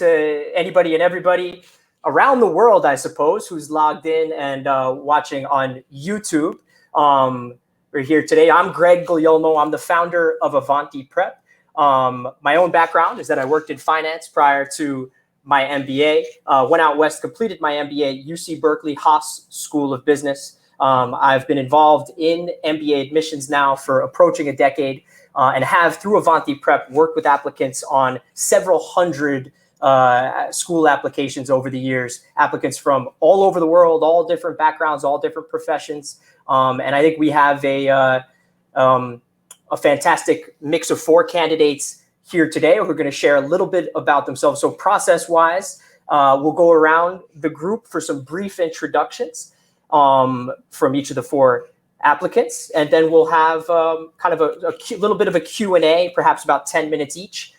to anybody and everybody around the world, I suppose, who's logged in and watching on YouTube. We're here today. I'm Greg Guglielmo. I'm the founder of Avanti Prep. My own background is that I worked in finance prior to my MBA. Went out west, completed my MBA at UC Berkeley Haas School of Business. I've been involved in MBA admissions now for approaching a decade, and have, through Avanti Prep, worked with applicants on several hundred school applications over the years, applicants from all over the world, all different backgrounds, all different professions. And I think we have a fantastic mix of 4 candidates here today who are going to share a little bit about themselves. So process-wise, we'll go around the group for some brief introductions from each of the 4 applicants, and then we'll have kind of a little bit of a Q&A, perhaps about 10 minutes each,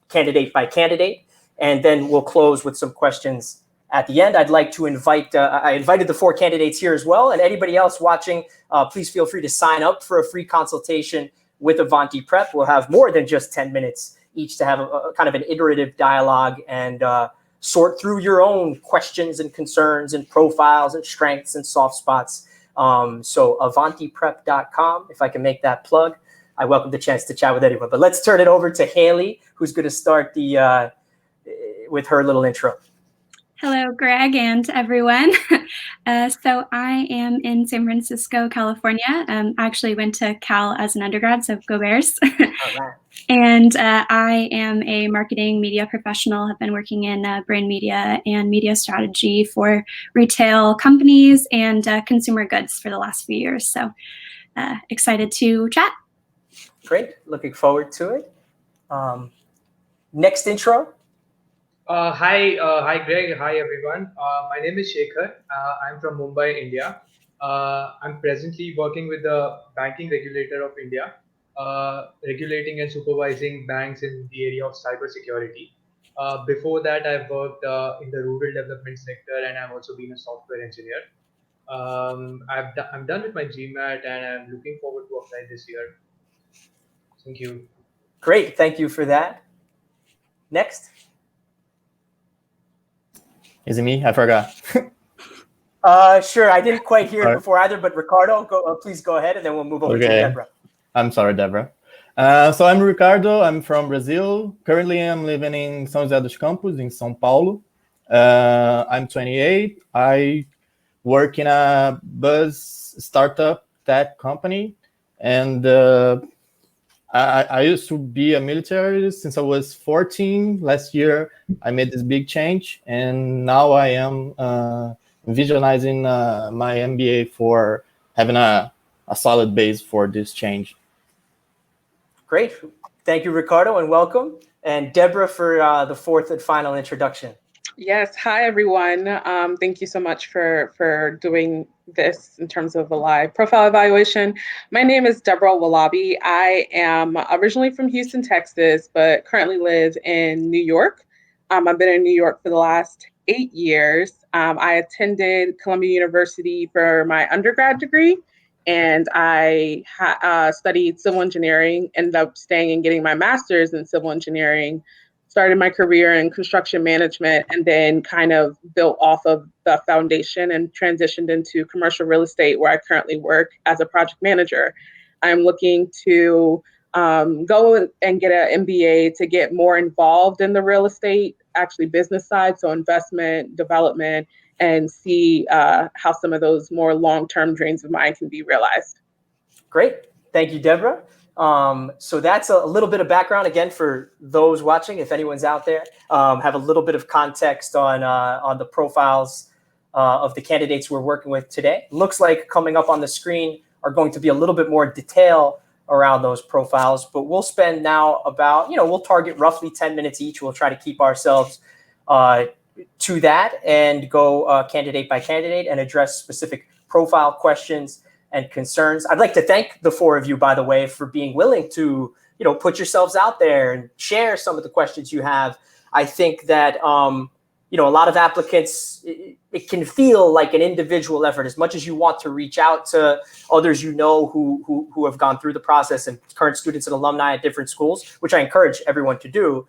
candidate by candidate, and then we'll close with some questions at the end. I'd like to invite, I invited the 4 candidates here as well, and anybody else watching, please feel free to sign up for a free consultation with Avanti Prep. We'll have more than just 10 minutes each to have a kind of an iterative dialogue and sort through your own questions and concerns and profiles and strengths and soft spots. So avantiprep.com, if I can make that plug. I welcome the chance to chat with anyone. But let's turn it over to Haley, who's going to start with her little intro. Hello, Greg, and everyone. So I am in San Francisco, California. I actually went to Cal as an undergrad, so go Bears. All right. And I am a marketing media professional. Have been working in brand media and media strategy for retail companies and consumer goods for the last few years. So excited to chat. Great. Looking forward to it. Next intro. Hi, Greg. Hi, everyone. My name is Shekar. I'm from Mumbai, India. I'm presently working with the banking regulator of India, regulating and supervising banks in the area of cybersecurity. Before that, I've worked in the rural development sector, and I've also been a software engineer. I'm done with my GMAT, and I'm looking forward to apply this year. Thank you. Great. Thank you for that. Next. Is it me? I forgot. Sure. I didn't quite hear it before either, but Ricardo, please go ahead, and then we'll move over to Deborah. I'm sorry, Deborah. So I'm Ricardo. I'm from Brazil. Currently, I'm living in São José dos Campos in São Paulo. I'm 28. I work in a buzz startup tech company, and I used to be a military since I was 14. Last year, I made this big change, and now I am visualizing my MBA for having a solid base for this change. Great. Thank you, Ricardo, and welcome. And Deborah for the 4th and final introduction. Yes. Hi, everyone. Thank you so much for doing this in terms of a live profile evaluation. My name is Deborah Walabi. I am originally from Houston, Texas, but currently live in New York. I've been in New York for the last 8 years. I attended Columbia University for my undergrad degree, and I studied civil engineering, ended up staying and getting my master's in civil engineering, started my career in construction management, and then kind of built off of the foundation and transitioned into commercial real estate, where I currently work as a project manager. I'm looking to go and get an MBA to get more involved in the real estate, actually business side, so investment, development, and see how some of those more long-term dreams of mine can be realized. Great. Thank you, Deborah. So that's a little bit of background again for those watching. If anyone's out there, have a little bit of context on the profiles of the candidates we're working with today. Looks like coming up on the screen are going to be a little bit more detail around those profiles, but we'll spend now about, we'll target roughly 10 minutes each. We'll try to keep ourselves to that and go candidate by candidate and address specific profile questions and concerns. I'd like to thank the 4 of you, by the way, for being willing to, put yourselves out there and share some of the questions you have. I think that, a lot of applicants, it can feel like an individual effort as much as you want to reach out to others who have gone through the process and current students and alumni at different schools, which I encourage everyone to do.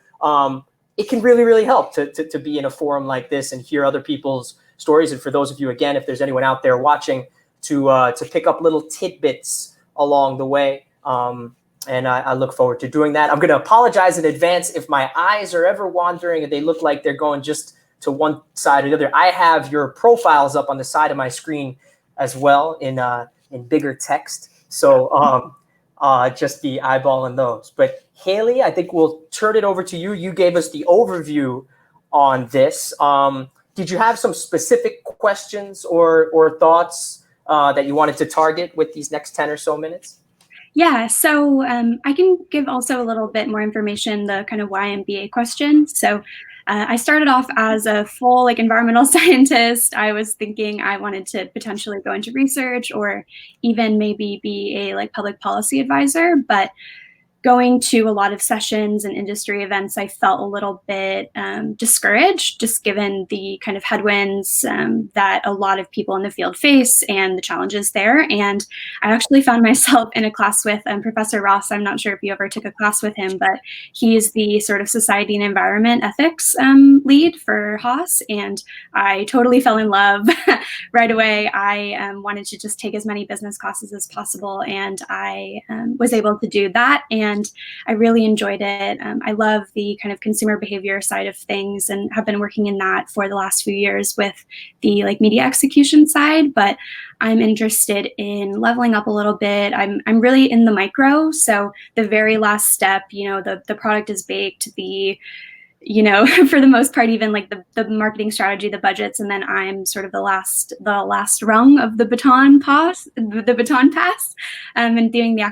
it can really, really help to be in a forum like this and hear other people's stories. And for those of you, again, if there's anyone out there watching, to pick up little tidbits along the way. And I look forward to doing that. I'm going to apologize in advance if my eyes are ever wandering and they look like they're going just to one side or the other. I have your profiles up on the side of my screen as well in bigger text. So just be eyeballing those. But Haley, I think we'll turn it over to you. You gave us the overview on this. Did you have some specific questions or thoughts that you wanted to target with these next 10 or so minutes? Yeah, so I can give also a little bit more information, the kind of why MBA question. So I started off as a full environmental scientist. I was thinking I wanted to potentially go into research or even maybe be a public policy advisor, but going to a lot of sessions and industry events, I felt a little bit discouraged, just given the kind of headwinds that a lot of people in the field face and the challenges there. And I actually found myself in a class with Professor Ross. I'm not sure if you ever took a class with him, but he's the sort of society and environment ethics lead for Haas. And I totally fell in love right away. I wanted to just take as many business classes as possible. And I was able to do that. And I really enjoyed it. I love the kind of consumer behavior side of things and have been working in that for the last few years with the media execution side, but I'm interested in leveling up a little bit. I'm really in the micro. So the very last step, the product is baked, for the most part, even the marketing strategy, the budgets, and then I'm sort of the last rung of the baton pass, and doing the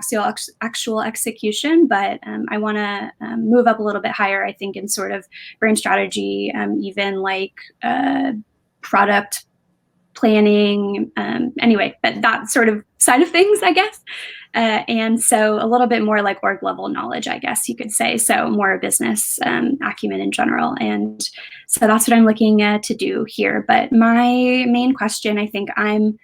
actual execution. But I want to move up a little bit higher, I think, in sort of brand strategy, even product planning. Anyway, but that sort of side of things, I guess. And so a little bit more org level knowledge, I guess you could say. So more business acumen in general. And so that's what I'm looking to do here. But my main question, I think I'm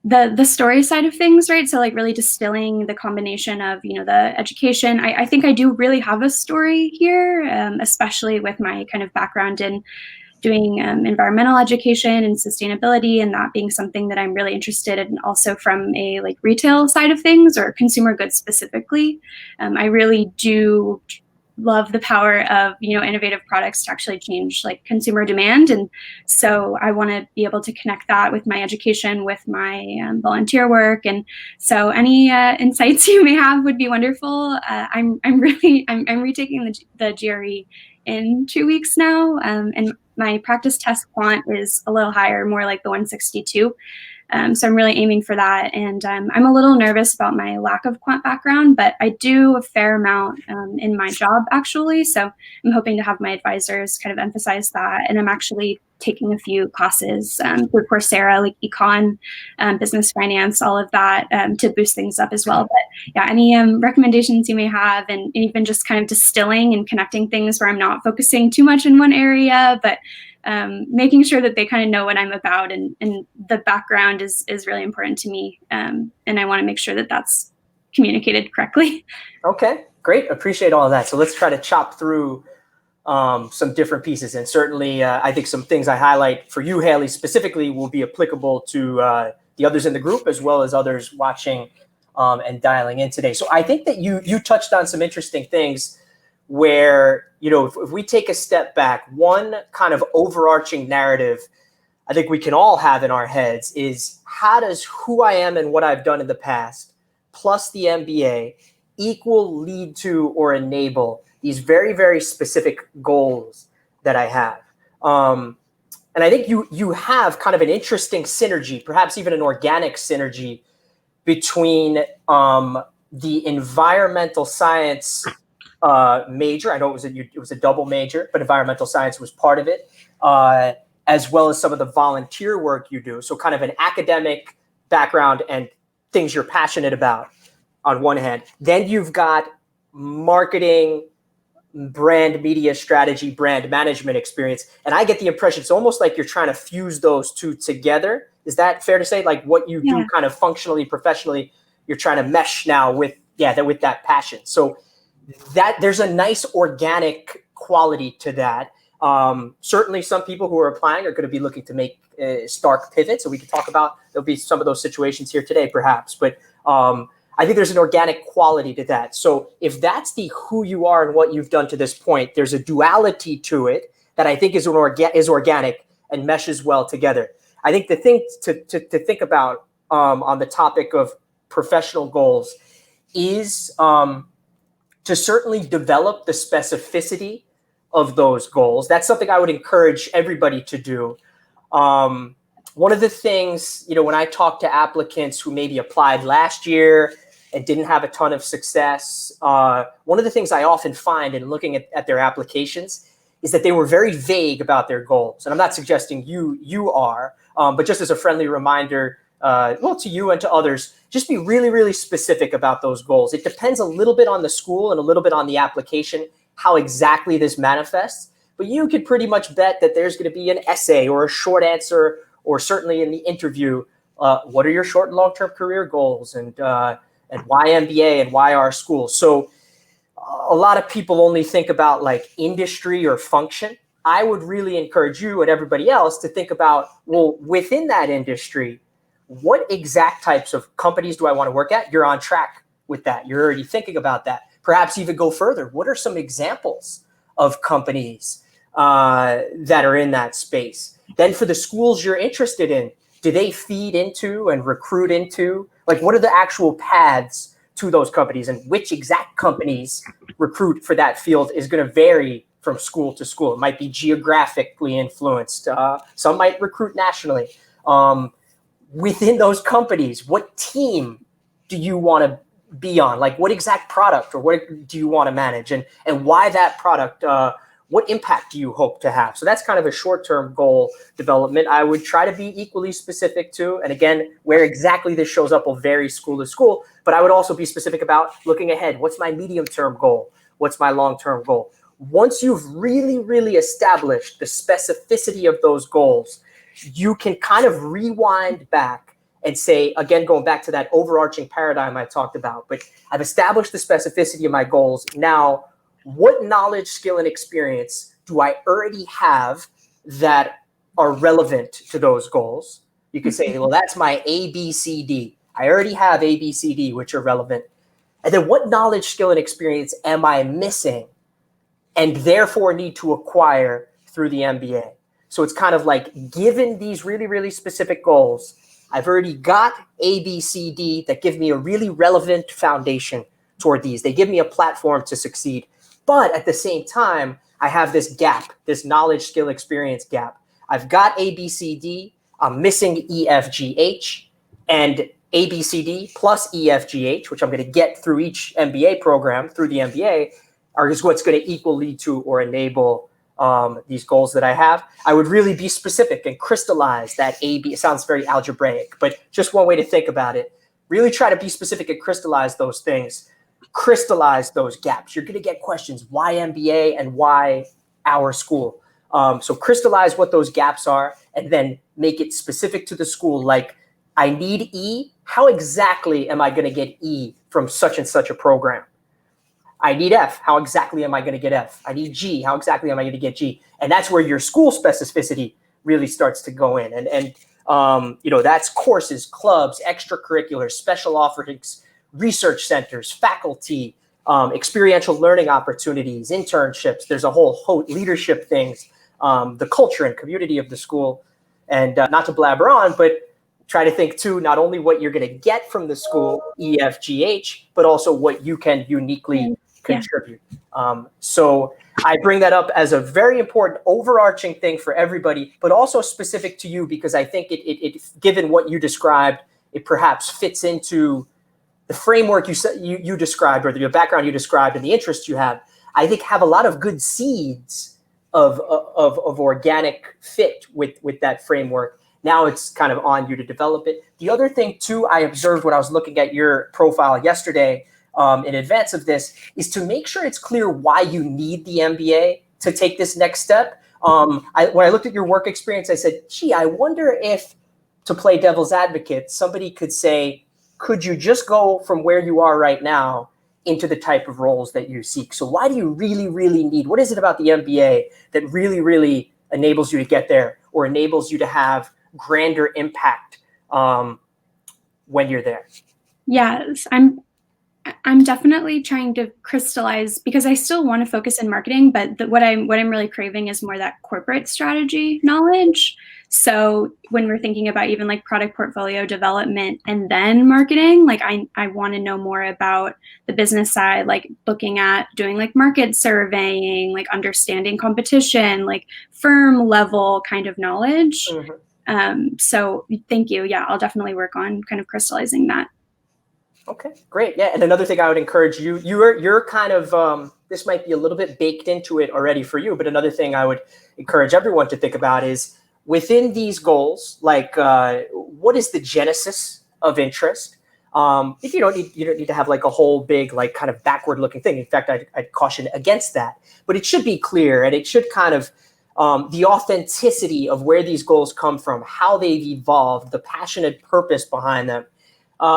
the story side of things, right? So really distilling the combination of, the education. I think I do really have a story here, especially with my kind of background in doing environmental education and sustainability, and that being something that I'm really interested in also from a retail side of things or consumer goods specifically. I really do love the power of, innovative products to actually change consumer demand. And so I want to be able to connect that with my education, with my volunteer work. And so any insights you may have would be wonderful. I'm retaking the GRE in 2 weeks now. And my practice test quant is a little higher, more like the 162. So I'm really aiming for that. And I'm a little nervous about my lack of quant background, but I do a fair amount in my job, actually. So I'm hoping to have my advisors kind of emphasize that. And I'm actually taking a few classes through Coursera, econ, business finance, all of that to boost things up as well. But yeah, any recommendations you may have, and even just kind of distilling and connecting things where I'm not focusing too much in one area, but making sure that they kind of know what I'm about, and the background is really important to me. And I want to make sure that that's communicated correctly. Okay, great. Appreciate all of that. So let's try to chop through some different pieces. And certainly I think some things I highlight for you, Haley, specifically will be applicable to the others in the group as well as others watching and dialing in today. So I think that you touched on some interesting things where, if we take a step back, one kind of overarching narrative I think we can all have in our heads is, how does who I am and what I've done in the past plus the MBA lead to or enable these very, very specific goals that I have. And I think you have kind of an interesting synergy, perhaps even an organic synergy between the environmental science major. I know it was a double major, but environmental science was part of it, as well as some of the volunteer work you do. So kind of an academic background and things you're passionate about on one hand. Then you've got marketing, brand media strategy, brand management experience. And I get the impression it's almost like you're trying to fuse those two together. Is that fair to say? Like what you do kind of functionally, professionally, you're trying to mesh now with that passion. So that there's a nice organic quality to that. Certainly some people who are applying are going to be looking to make a stark pivot. So we can talk about, there'll be some of those situations here today, perhaps. But I think there's an organic quality to that. So if that's the who you are and what you've done to this point, there's a duality to it that I think is organic and meshes well together. I think the thing to think about on the topic of professional goals is to certainly develop the specificity of those goals. That's something I would encourage everybody to do. One of the things, when I talk to applicants who maybe applied last year and didn't have a ton of success, one of the things I often find in looking at their applications is that they were very vague about their goals. And I'm not suggesting you are, but just as a friendly reminder, to you and to others, just be really, really specific about those goals. It depends a little bit on the school and a little bit on the application, how exactly this manifests. But you could pretty much bet that there's going to be an essay or a short answer, or certainly in the interview, what are your short and long-term career goals, and why MBA and why our school? So a lot of people only think about like industry or function. I would really encourage you and everybody else to think about, well, within that industry, what exact types of companies do I want to work at? You're on track with that. You're already thinking about that. Perhaps even go further. What are some examples of companies that are in that space? Then for the schools you're interested in, do they feed into and recruit into? Like, what are the actual paths to those companies, and which exact companies recruit for that field is going to vary from school to school. It might be geographically influenced. Some might recruit nationally. Within those companies, what team do you want to be on? Like, what exact product or what do you want to manage, and why that product? What impact do you hope to have? So that's kind of a short-term goal development. I would try to be equally specific to, and again, where exactly this shows up will vary school to school, but I would also be specific about looking ahead. What's my medium-term goal? What's my long-term goal? Once you've really, really established the specificity of those goals, you can kind of rewind back and say, again, going back to that overarching paradigm I talked about, but I've established the specificity of my goals. Now, what knowledge, skill, and experience do I already have that are relevant to those goals? You could say, well, that's my A, B, C, D. I already have A, B, C, D, which are relevant. And then what knowledge, skill, and experience am I missing and therefore need to acquire through the MBA? So it's kind of like, given these really, really specific goals, I've already got A, B, C, D that give me a really relevant foundation toward these. They give me a platform to succeed. But at the same time, I have this gap, this knowledge, skill, experience gap. I've got A, B, C, D. I'm missing E, F, G, H. And A, B, C, D plus E, F, G, H, which I'm going to get through each MBA program, through the MBA, is what's going to equally to or enable these goals that I have. I would really be specific and crystallize that A, B. It sounds very algebraic, but just one way to think about it. Really try to be specific and crystallize those things. Crystallize those gaps. You're going to get questions, why MBA and why our school? So crystallize what those gaps are and then make it specific to the school. Like, I need E. How exactly am I going to get E from such and such a program? I need F. How exactly am I going to get F? I need G. How exactly am I going to get G? And that's where your school specificity really starts to go in. And that's courses, clubs, extracurriculars, special offerings, research centers, faculty, experiential learning opportunities, internships. There's a whole leadership things, the culture and community of the school. And not to blabber on, but try to think too, not only what you're going to get from the school, E, F, G, H, but also what you can uniquely contribute. So I bring that up as a very important overarching thing for everybody, but also specific to you, because I think it given what you described, it perhaps fits into the framework you described, or the background you described, and the interests you have. I think have a lot of good seeds of organic fit with that framework. Now it's kind of on you to develop it. The other thing too, I observed when I was looking at your profile yesterday, in advance of this, is to make sure it's clear why you need the MBA to take this next step. When I looked at your work experience, I said, gee, I wonder if, to play devil's advocate, somebody could say, could you just go from where you are right now into the type of roles that you seek. So why do you really, really need, what is it about the MBA that really, really enables you to get there or enables you to have grander impact when you're there? Yes, I'm definitely trying to crystallize, because I still want to focus in marketing, but what I'm really craving is more that corporate strategy knowledge. So when we're thinking about even like product portfolio development and then marketing, like I want to know more about the business side, like looking at doing like market surveying, like understanding competition, like firm level kind of knowledge. So thank you. Yeah, I'll definitely work on kind of crystallizing that. Okay, great. Yeah, and another thing I would encourage you, you're kind of, this might be a little bit baked into it already for you, but another thing I would encourage everyone to think about is within these goals, like what is the genesis of interest? If you don't need to have like a whole big, like kind of backward looking thing. In fact, I'd caution against that, but it should be clear and it should kind of, the authenticity of where these goals come from, how they've evolved, the passionate purpose behind them.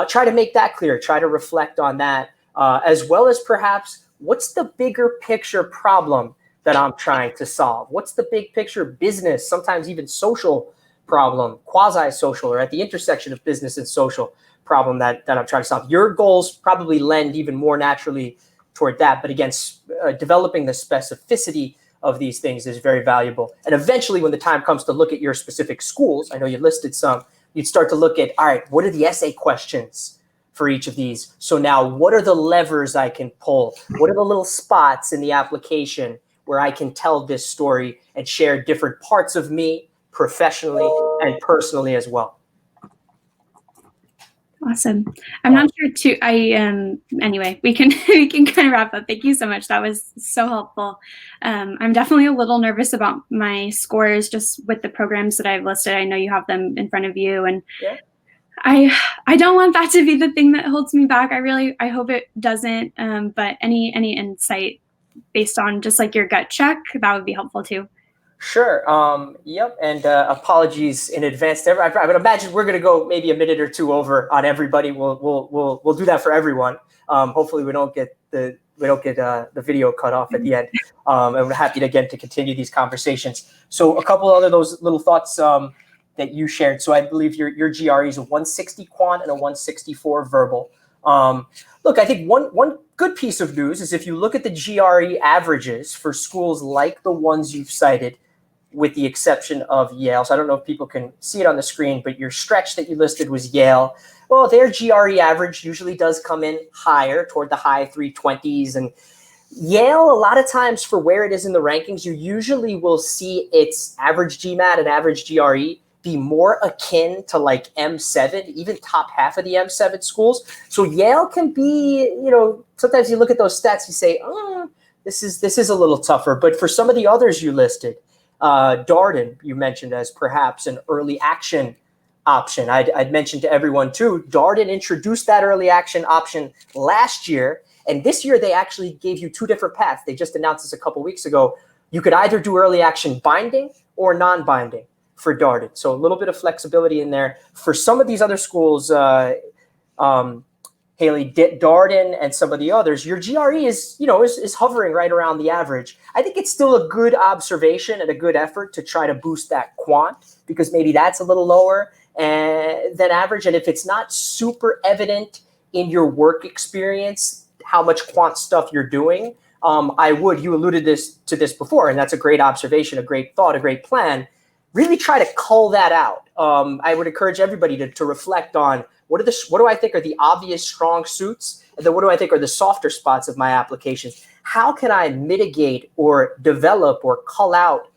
Try to make that clear. Try to reflect on that, as well as perhaps what's the bigger picture problem that I'm trying to solve? What's the big picture business, sometimes even social problem, quasi-social, or at the intersection of business and social problem that I'm trying to solve? Your goals probably lend even more naturally toward that. But again, developing the specificity of these things is very valuable. And eventually, when the time comes to look at your specific schools, I know you listed some, you'd start to look at, all right, what are the essay questions for each of these? So now what are the levers I can pull? What are the little spots in the application where I can tell this story and share different parts of me professionally and personally as well? Awesome. I'm not sure too. Anyway, we can kind of wrap up. Thank you so much. That was so helpful. I'm definitely a little nervous about my scores just with the programs that I've listed. I know you have them in front of you, and yeah. I don't want that to be the thing that holds me back. I hope it doesn't. But any insight based on just like your gut check, that would be helpful too. Sure. Yep. And apologies in advance to everyone. I would imagine we're going to go maybe a minute or two over on everybody. We'll do that for everyone. Hopefully we don't get the video cut off at the end. And we're happy to continue these conversations. So a couple other those little thoughts that you shared. So I believe your GRE is a 160 quant and a 164 verbal. Look, I think one good piece of news is if you look at the GRE averages for schools like the ones you've cited, with the exception of Yale. So I don't know if people can see it on the screen, but your stretch that you listed was Yale. Well, their GRE average usually does come in higher toward the high 320s. And Yale, a lot of times for where it is in the rankings, you usually will see its average GMAT and average GRE be more akin to like M7, even top half of the M7 schools. So Yale can be, sometimes you look at those stats, you say, oh, this is a little tougher. But for some of the others you listed, Darden, you mentioned as perhaps an early action option. I'd mentioned to everyone too, Darden introduced that early action option last year. And this year they actually gave you two different paths. They just announced this a couple weeks ago. You could either do early action binding or non-binding for Darden. So a little bit of flexibility in there. For some of these other schools, Haley, Darden and some of the others, your GRE is hovering right around the average. I think it's still a good observation and a good effort to try to boost that quant, because maybe that's a little lower than average. And if it's not super evident in your work experience how much quant stuff you're doing, you alluded to this before, and that's a great observation, a great thought, a great plan. Really try to cull that out. I would encourage everybody to reflect on what do I think are the obvious strong suits, and then what do I think are the softer spots of my applications? How can I mitigate or develop or cull out,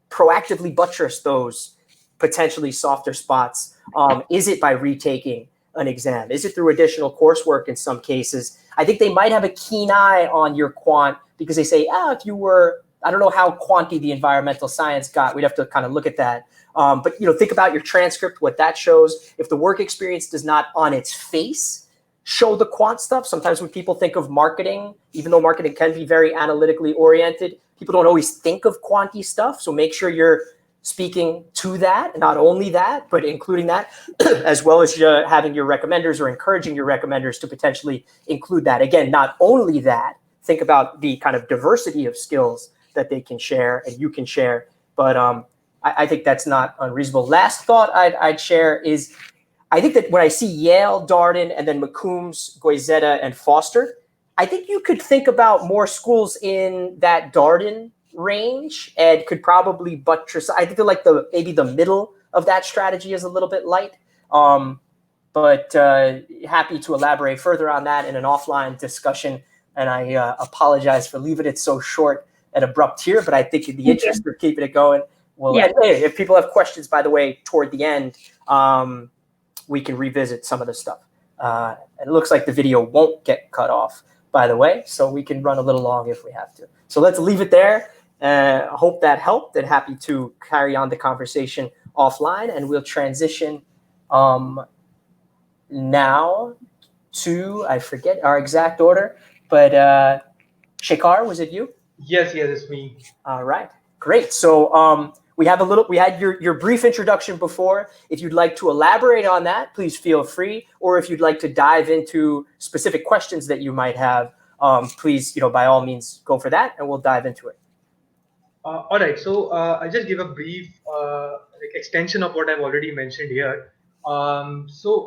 proactively buttress those potentially softer spots? Is it by retaking an exam? Is it through additional coursework in some cases? I think they might have a keen eye on your quant because they say, if you were, I don't know how quanty the environmental science got. We'd have to kind of look at that. But think about your transcript, what that shows. If the work experience does not on its face show the quant stuff, sometimes when people think of marketing, even though marketing can be very analytically oriented, people don't always think of quanty stuff. So make sure you're speaking to that, not only that, but including that, as well as having your recommenders or encouraging your recommenders to potentially include that. Again, not only that, think about the kind of diversity of skills that they can share and you can share. But I think that's not unreasonable. Last thought I'd share is, I think that when I see Yale, Darden, and then McCombs, Goizeta, and Foster, I think you could think about more schools in that Darden range and could probably buttress. I feel like maybe the middle of that strategy is a little bit light. But happy to elaborate further on that in an offline discussion. And I apologize for leaving it so short and abrupt here, but I think in the interest of keeping it going, well, yeah. Hey, if people have questions, by the way, toward the end, we can revisit some of the stuff. It looks like the video won't get cut off, by the way, so we can run a little long if we have to. So let's leave it there. I hope that helped, and happy to carry on the conversation offline, and we'll transition now to, I forget our exact order, but Shekar, was it you? Yes, it's me. All right, great. So we had your brief introduction before. If you'd like to elaborate on that, please feel free. Or if you'd like to dive into specific questions that you might have, please, by all means, go for that, and we'll dive into it. All right. So I'll just give a brief extension of what I've already mentioned here. So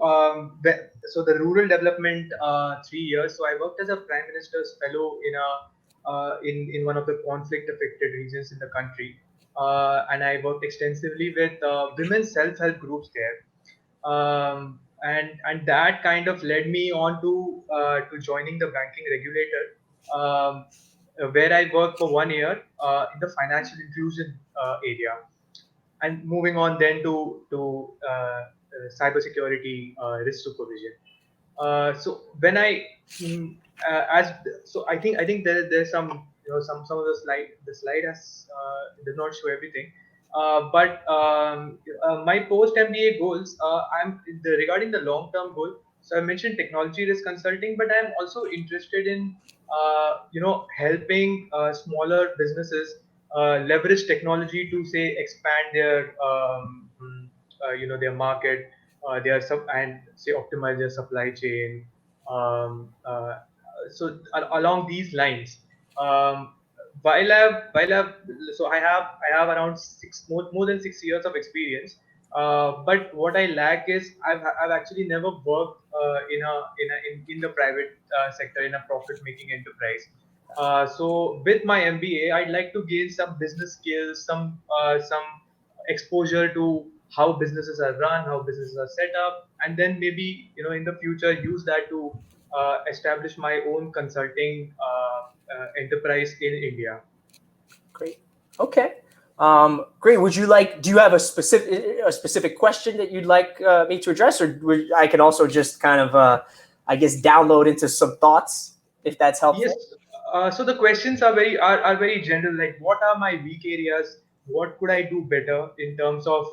the rural development 3 years. So I worked as a Prime Minister's fellow in one of the conflict-affected regions in the country. And I worked extensively with women's self-help groups there, and that kind of led me on to joining the banking regulator, where I worked for 1 year in the financial inclusion area, and moving on then to cybersecurity risk supervision. So when I I think there's some some of the slide has did not show everything, but my post MBA goals, regarding the long term goal. So I mentioned technology risk consulting, but I'm also interested in helping smaller businesses leverage technology to say expand their their market, and say optimize their supply chain. So along these lines, while I have around more than 6 years of experience, but what I lack is I've actually never worked in the private sector in a profit making enterprise. So with my MBA, I'd like to gain some business skills, some exposure to how businesses are run, how businesses are set up, and then maybe in the future use that to establish my own consulting enterprise in India. Great. Okay. Great. Do you have a specific question that you'd like me to address, or I can also just kind of, I guess, download into some thoughts if that's helpful? Yes. So the questions are very general. Like, what are my weak areas? What could I do better in terms of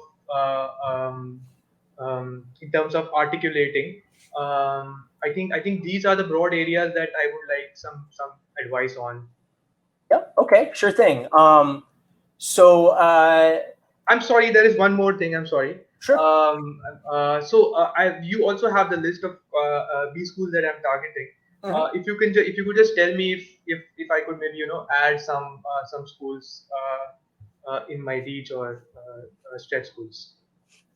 articulating? I think these are the broad areas that I would like some advice on. Yep. Okay. Sure thing. So I'm sorry. There is one more thing. I'm sorry. Sure. You also have the list of B schools that I'm targeting. Mm-hmm. If you could just tell me if I could maybe add some schools in my reach or stretch schools.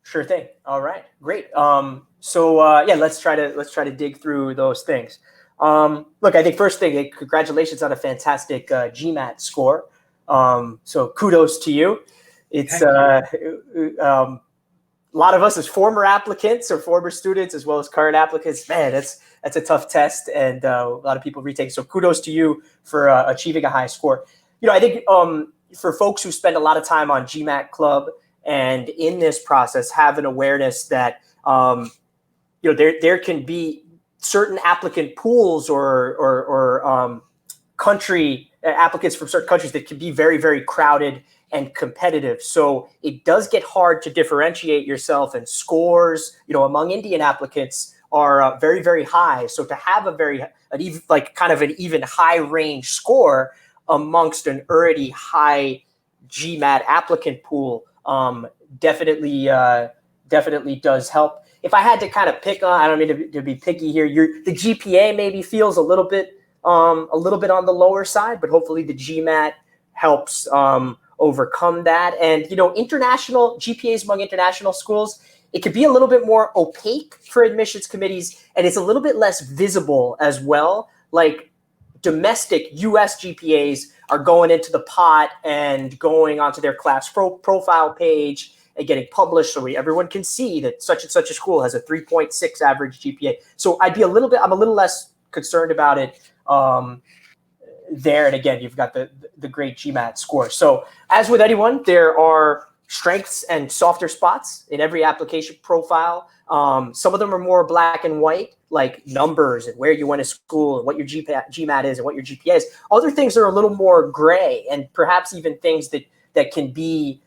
Sure thing. All right. Great. Let's try to dig through those things. Look, I think first thing, congratulations on a fantastic GMAT score. So kudos to you. It's a lot of us as former applicants or former students, as well as current applicants, man, that's a tough test, and a lot of people retake. So kudos to you for achieving a high score. I think for folks who spend a lot of time on GMAT Club and in this process have an awareness that there can be certain applicant pools or country applicants from certain countries that can be very, very crowded and competitive. So it does get hard to differentiate yourself, and scores, among Indian applicants are very, very high. So to have an even high range score amongst an already high GMAT applicant pool definitely does help. If I had to kind of pick on, I don't mean to be picky here. The GPA maybe feels a little bit on the lower side, but hopefully the GMAT helps overcome that. And international GPAs among international schools, it could be a little bit more opaque for admissions committees, and it's a little bit less visible as well. Like domestic US GPAs are going into the pot and going onto their class profile page and getting published so everyone can see that such and such a school has a 3.6 average GPA. So I'm a little less concerned about it there. And again, you've got the great GMAT score. So as with anyone, there are strengths and softer spots in every application profile. Some of them are more black and white, like numbers and where you went to school and what your GMAT is and what your GPA is. Other things are a little more gray, and perhaps even things that can be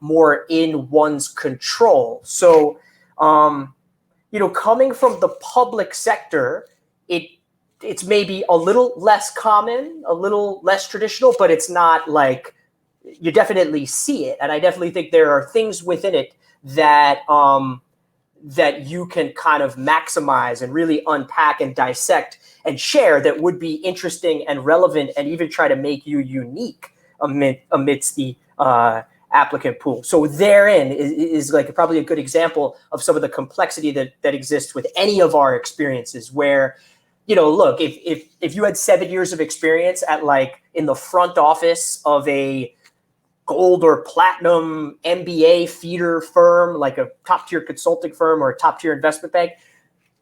more in one's control. So, coming from the public sector, it's maybe a little less common, a little less traditional, but it's not like you definitely see it. And I definitely think there are things within it that that you can kind of maximize and really unpack and dissect and share that would be interesting and relevant and even try to make you unique amidst the applicant pool. So therein is like probably a good example of some of the complexity that exists with any of our experiences where, look, if you had 7 years of experience at in the front office of a gold or platinum MBA feeder firm, like a top tier consulting firm or a top tier investment bank,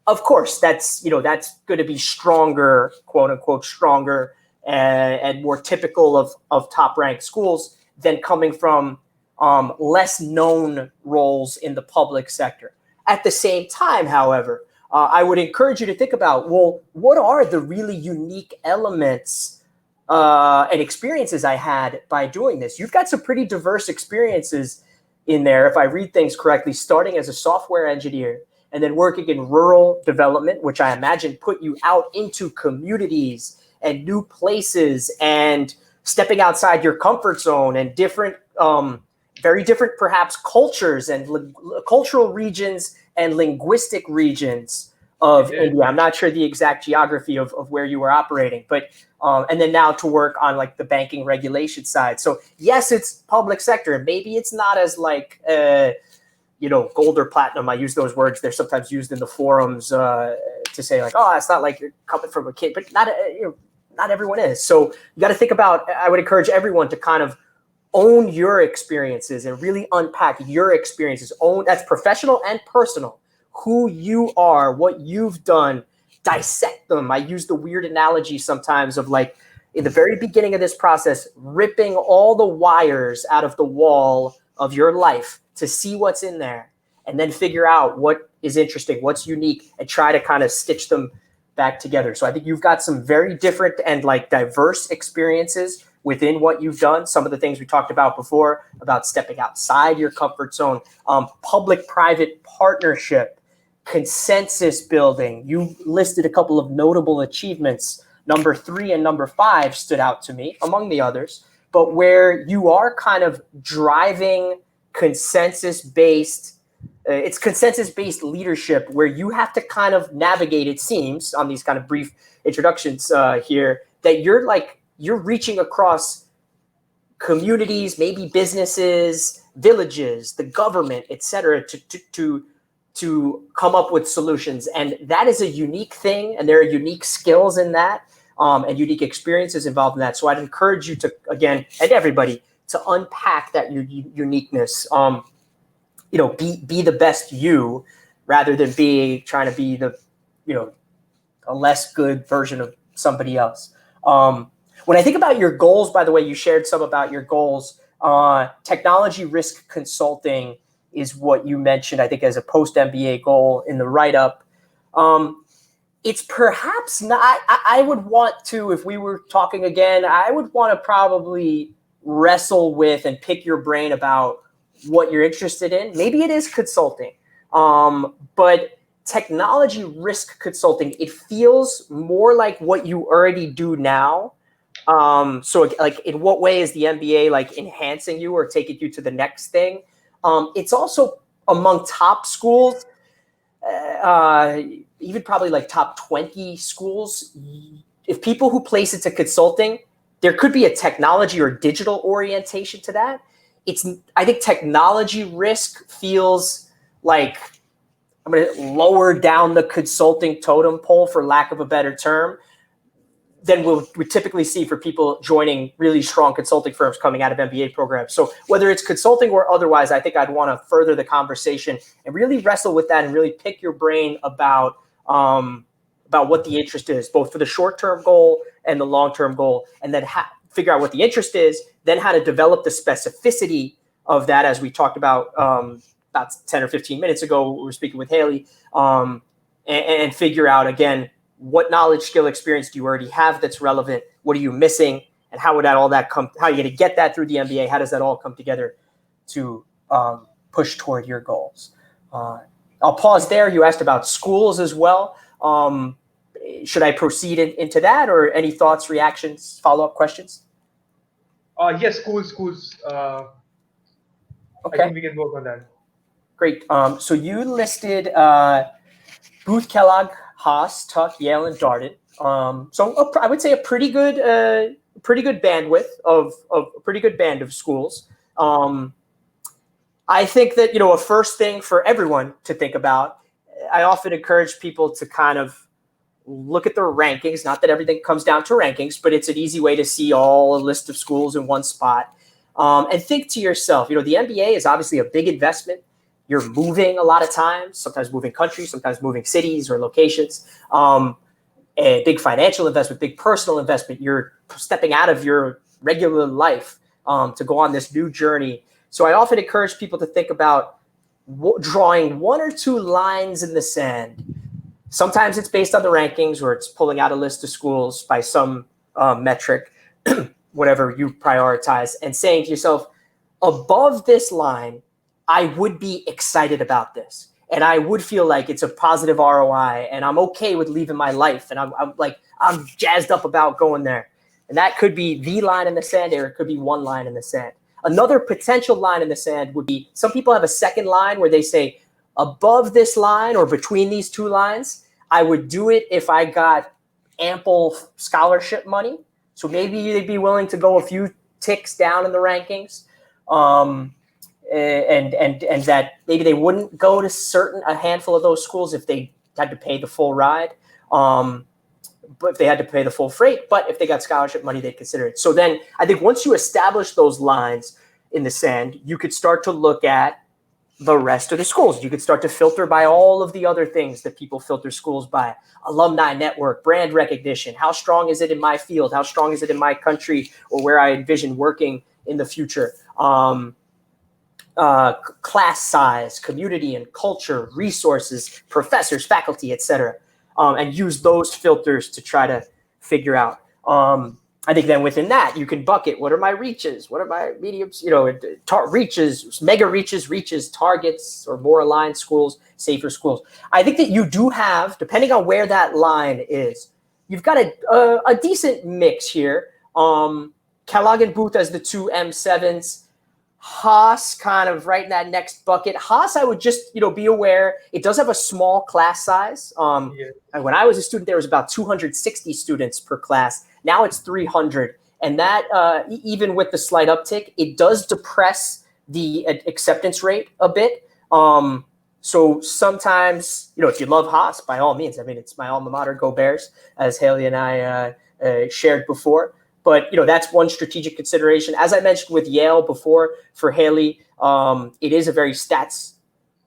of course, that's going to be stronger, quote unquote, stronger and more typical of top ranked schools than coming from less known roles in the public sector. At the same time, however, I would encourage you to think about, well, what are the really unique elements and experiences I had by doing this? You've got some pretty diverse experiences in there, if I read things correctly, starting as a software engineer and then working in rural development, which I imagine put you out into communities and new places and stepping outside your comfort zone and different, very different perhaps cultures and cultural regions and linguistic regions of India. I'm not sure the exact geography of where you were operating, but and then now to work on the banking regulation side. So yes, it's public sector, and maybe it's not as gold or platinum. I use those words. They're sometimes used in the forums to say oh, it's not like you're coming from a kid, but not everyone is. So you got to think about, I would encourage everyone to kind of own your experiences and really unpack your experiences. That's professional and personal. Who you are, what you've done, dissect them. I use the weird analogy sometimes of in the very beginning of this process, ripping all the wires out of the wall of your life to see what's in there and then figure out what is interesting, what's unique, and try to kind of stitch them back together. So I think you've got some very different and diverse experiences within what you've done. Some of the things we talked about before about stepping outside your comfort zone, public-private partnership, consensus building. You listed a couple of notable achievements. Number 3 and number 5 stood out to me, among the others, but where you are kind of driving consensus-based, it's consensus-based leadership where you have to kind of navigate, it seems, on these kind of brief introductions here, that you're reaching across communities, maybe businesses, villages, the government, et cetera, to come up with solutions. And that is a unique thing. And there are unique skills in that and unique experiences involved in that. So I'd encourage you to, again, and everybody, to unpack that uniqueness. Be the best you rather than trying to be the, a less good version of somebody else. When I think about your goals, by the way, you shared some about your goals. Technology risk consulting is what you mentioned, I think, as a post-MBA goal in the write-up. It's perhaps not, I would want to, if we were talking again, I would want to probably wrestle with and pick your brain about what you're interested in. Maybe it is consulting, but technology risk consulting, it feels more like what you already do now. So in what way is the MBA enhancing you or taking you to the next thing? It's also among top schools, even probably like top 20 schools. If people who place it to consulting, there could be a technology or digital orientation to that. I think technology risk feels like, I'm going to lower down the consulting totem pole, for lack of a better term, than we typically see for people joining really strong consulting firms coming out of MBA programs. So whether it's consulting or otherwise, I think I'd want to further the conversation and really wrestle with that and really pick your brain about what the interest is, both for the short-term goal and the long-term goal, and then figure out what the interest is, then how to develop the specificity of that, as we talked about 10 or 15 minutes ago. We were speaking with Haley, and figure out, again, what knowledge, skill, experience do you already have that's relevant? What are you missing? And how would all that come? How are you going to get that through the MBA? How does that all come together to push toward your goals? I'll pause there. You asked about schools as well. Should I proceed into that, or any thoughts, reactions, follow-up questions? Yes, schools. Okay. I think we can work on that. Great. So you listed Booth, Kellogg, Haas, Tuck, Yale, and Darden. So I would say a pretty good bandwidth of a pretty good band of schools. I think that, a first thing for everyone to think about, I often encourage people to kind of look at their rankings. Not that everything comes down to rankings, but it's an easy way to see all a list of schools in one spot. And think to yourself, the MBA is obviously a big investment. You're moving a lot of times, sometimes moving countries, sometimes moving cities or locations. A big financial investment, big personal investment. You're stepping out of your regular life to go on this new journey. So I often encourage people to think about drawing one or two lines in the sand. Sometimes it's based on the rankings, or it's pulling out a list of schools by some metric, whatever you prioritize, and saying to yourself, above this line, I would be excited about this, and I would feel like it's a positive ROI, and I'm okay with leaving my life, and I'm jazzed up about going there. And that could be the line in the sand, or it could be one line in the sand. Another potential line in the sand would be, some people have a second line where they say, above this line or between these two lines, I would do it if I got ample scholarship money. So maybe they'd be willing to go a few ticks down in the rankings. And that maybe they wouldn't go to a handful of those schools if they had to pay the full ride, but if they had to pay the full freight. But if they got scholarship money, they'd consider it. So then I think once you establish those lines in the sand, you could start to look at the rest of the schools. You could start to filter by all of the other things that people filter schools by: alumni network, brand recognition. How strong is it in my field? How strong is it in my country, or where I envision working in the future? Class size, community and culture, resources, professors, faculty, etc. And use those filters to try to figure out. I think then within that, you can bucket, what are my reaches? What are my mediums? Reaches, mega reaches, targets, or more aligned schools, safer schools. I think that you do have, depending on where that line is, you've got a decent mix here. Kellogg and Booth as the two M7s. Haas kind of right in that next bucket. Haas, I would just, be aware, it does have a small class size. And when I was a student, there was about 260 students per class. Now it's 300. And that, even with the slight uptick, it does depress the acceptance rate a bit. So sometimes, if you love Haas, by all means, it's my alma mater, go Bears, as Haley and I shared before. But, that's one strategic consideration. As I mentioned with Yale before, for Haley, it is a very stats,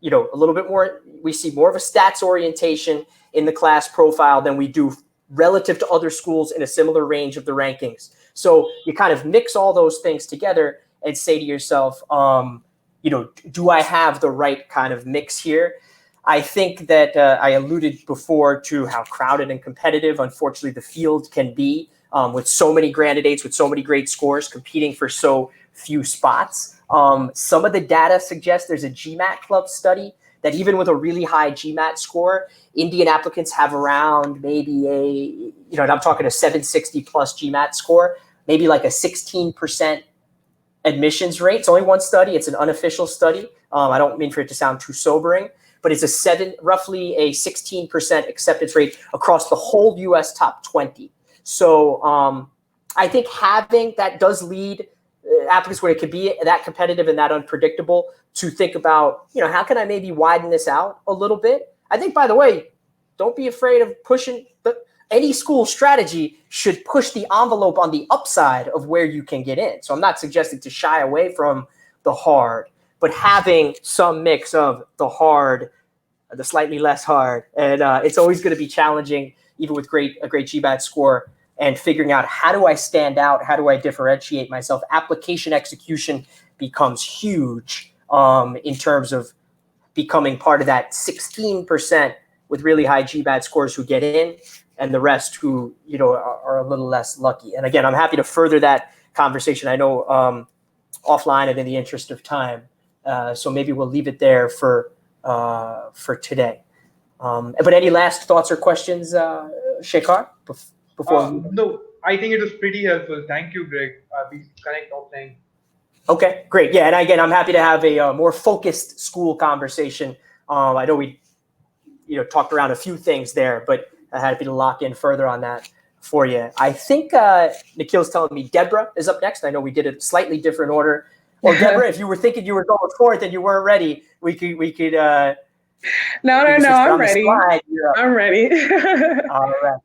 a little bit more, we see more of a stats orientation in the class profile than we do relative to other schools in a similar range of the rankings. So you kind of mix all those things together and say to yourself, do I have the right kind of mix here? I think that I alluded before to how crowded and competitive, unfortunately, the field can be. With so many candidates, with so many great scores, competing for so few spots. Some of the data suggests there's a GMAT club study that even with a really high GMAT score, Indian applicants have around maybe and I'm talking a 760 plus GMAT score, maybe like a 16% admissions rate. It's only one study. It's an unofficial study. I don't mean for it to sound too sobering, but it's roughly a 16% acceptance rate across the whole U.S. top 20. So I think having that does lead applicants where it could be that competitive and that unpredictable to think about, how can I maybe widen this out a little bit? I think, by the way, don't be afraid of pushing any school strategy should push the envelope on the upside of where you can get in. So I'm not suggesting to shy away from the hard, but having some mix of the hard, the slightly less hard. And it's always going to be challenging, even with a great GMAT score, and figuring out, how do I stand out? How do I differentiate myself? Application execution becomes huge in terms of becoming part of that 16% with really high GMAT scores who get in, and the rest who, are a little less lucky. And again, I'm happy to further that conversation. I know offline and in the interest of time. So maybe we'll leave it there for today. But any last thoughts or questions, Shekar, before? No, I think it was pretty helpful. Thank you, Greg. We connect offline. Okay, great. Yeah, and again, I'm happy to have a more focused school conversation. I know we, talked around a few things there, but I'm happy to lock in further on that for you. I think Nikhil's telling me Deborah is up next. I know we did a slightly different order. Or Deborah, if you were thinking you were going fourth and you weren't ready, we could. No, I'm ready. I'm ready. All right.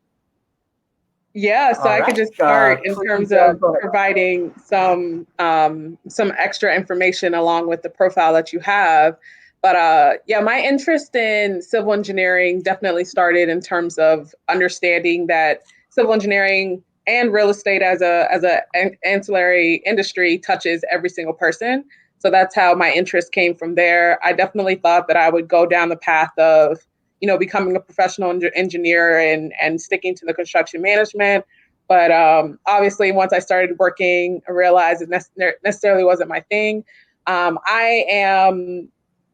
Yeah, so I could just start in terms of providing some extra information along with the profile that you have. But my interest in civil engineering definitely started in terms of understanding that civil engineering and real estate as a ancillary industry touches every single person. So that's how my interest came from there. I definitely thought that I would go down the path of, becoming a professional engineer and sticking to the construction management. But obviously, once I started working, I realized it necessarily wasn't my thing. I am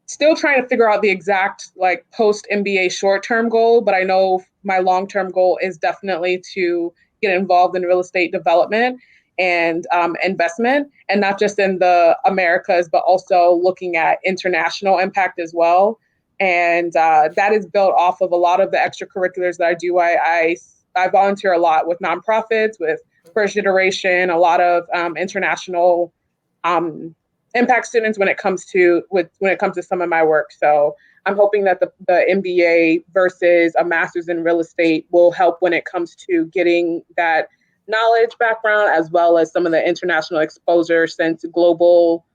still trying to figure out the exact post MBA short-term goal, but I know my long-term goal is definitely to get involved in real estate development and investment, and not just in the Americas, but also looking at international impact as well. And that is built off of a lot of the extracurriculars that I do. I volunteer a lot with nonprofits, with first generation, a lot of international impact students when it comes to some of my work. So I'm hoping that the MBA versus a master's in real estate will help when it comes to getting that knowledge background, as well as some of the international exposure, since global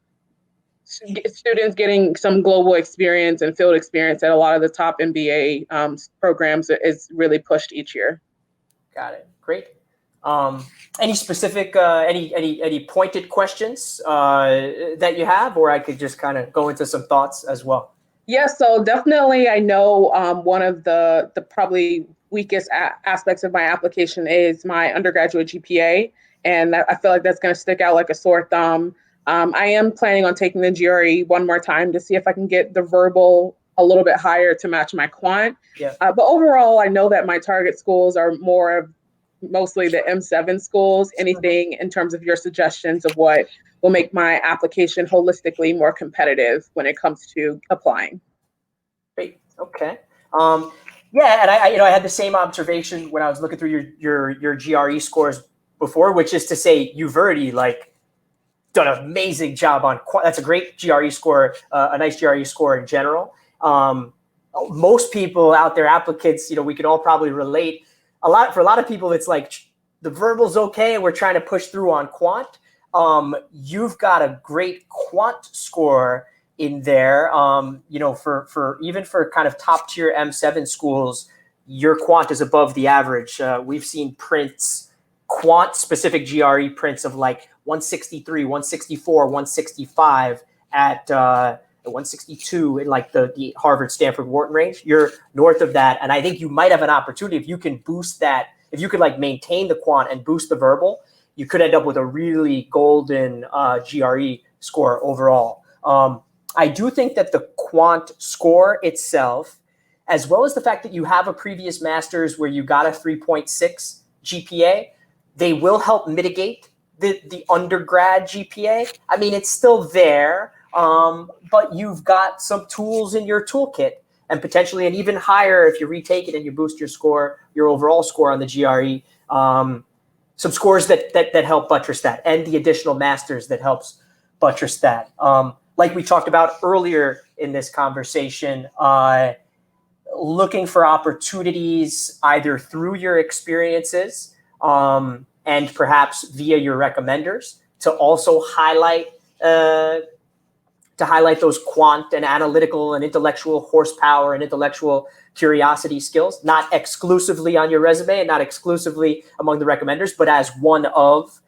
students getting some global experience and field experience at a lot of the top MBA programs is really pushed each year. Got it. Great. Any specific, any pointed questions that you have, or I could just kind of go into some thoughts as well? Yeah, so definitely I know one of the probably weakest aspects of my application is my undergraduate GPA. And I feel like that's going to stick out like a sore thumb. I am planning on taking the GRE one more time to see if I can get the verbal a little bit higher to match my quant. Yeah. But overall, I know that my target schools are more of mostly the M7 schools. Anything in terms of your suggestions of what will make my application holistically more competitive when it comes to applying? Great. Okay. Yeah, and I had the same observation when I was looking through your GRE scores before, which is to say you've already done an amazing job on that's a great GRE score, a nice GRE score in general. Most people out there, applicants, we could all probably relate. For a lot of people, it's like the verbal's okay, and we're trying to push through on quant. You've got a great quant score in there. For even for kind of top tier M7 schools, your quant is above the average. We've seen prints, quant specific GRE prints of 163, 164, 165 at 162 in the Harvard, Stanford, Wharton range. You're north of that. And I think you might have an opportunity if you can boost that, if you could maintain the quant and boost the verbal, you could end up with a really golden GRE score overall. I do think that the quant score itself, as well as the fact that you have a previous master's where you got a 3.6 GPA, they will help mitigate the undergrad GPA. I mean, it's still there, but you've got some tools in your toolkit, and potentially an even higher if you retake it and you boost your score, your overall score on the GRE. Some scores that help buttress that, and the additional masters that helps buttress that. Like we talked about earlier in this conversation, looking for opportunities either through your experiences and perhaps via your recommenders to also highlight those quant and analytical and intellectual horsepower and intellectual curiosity skills, not exclusively on your resume and not exclusively among the recommenders, but as one of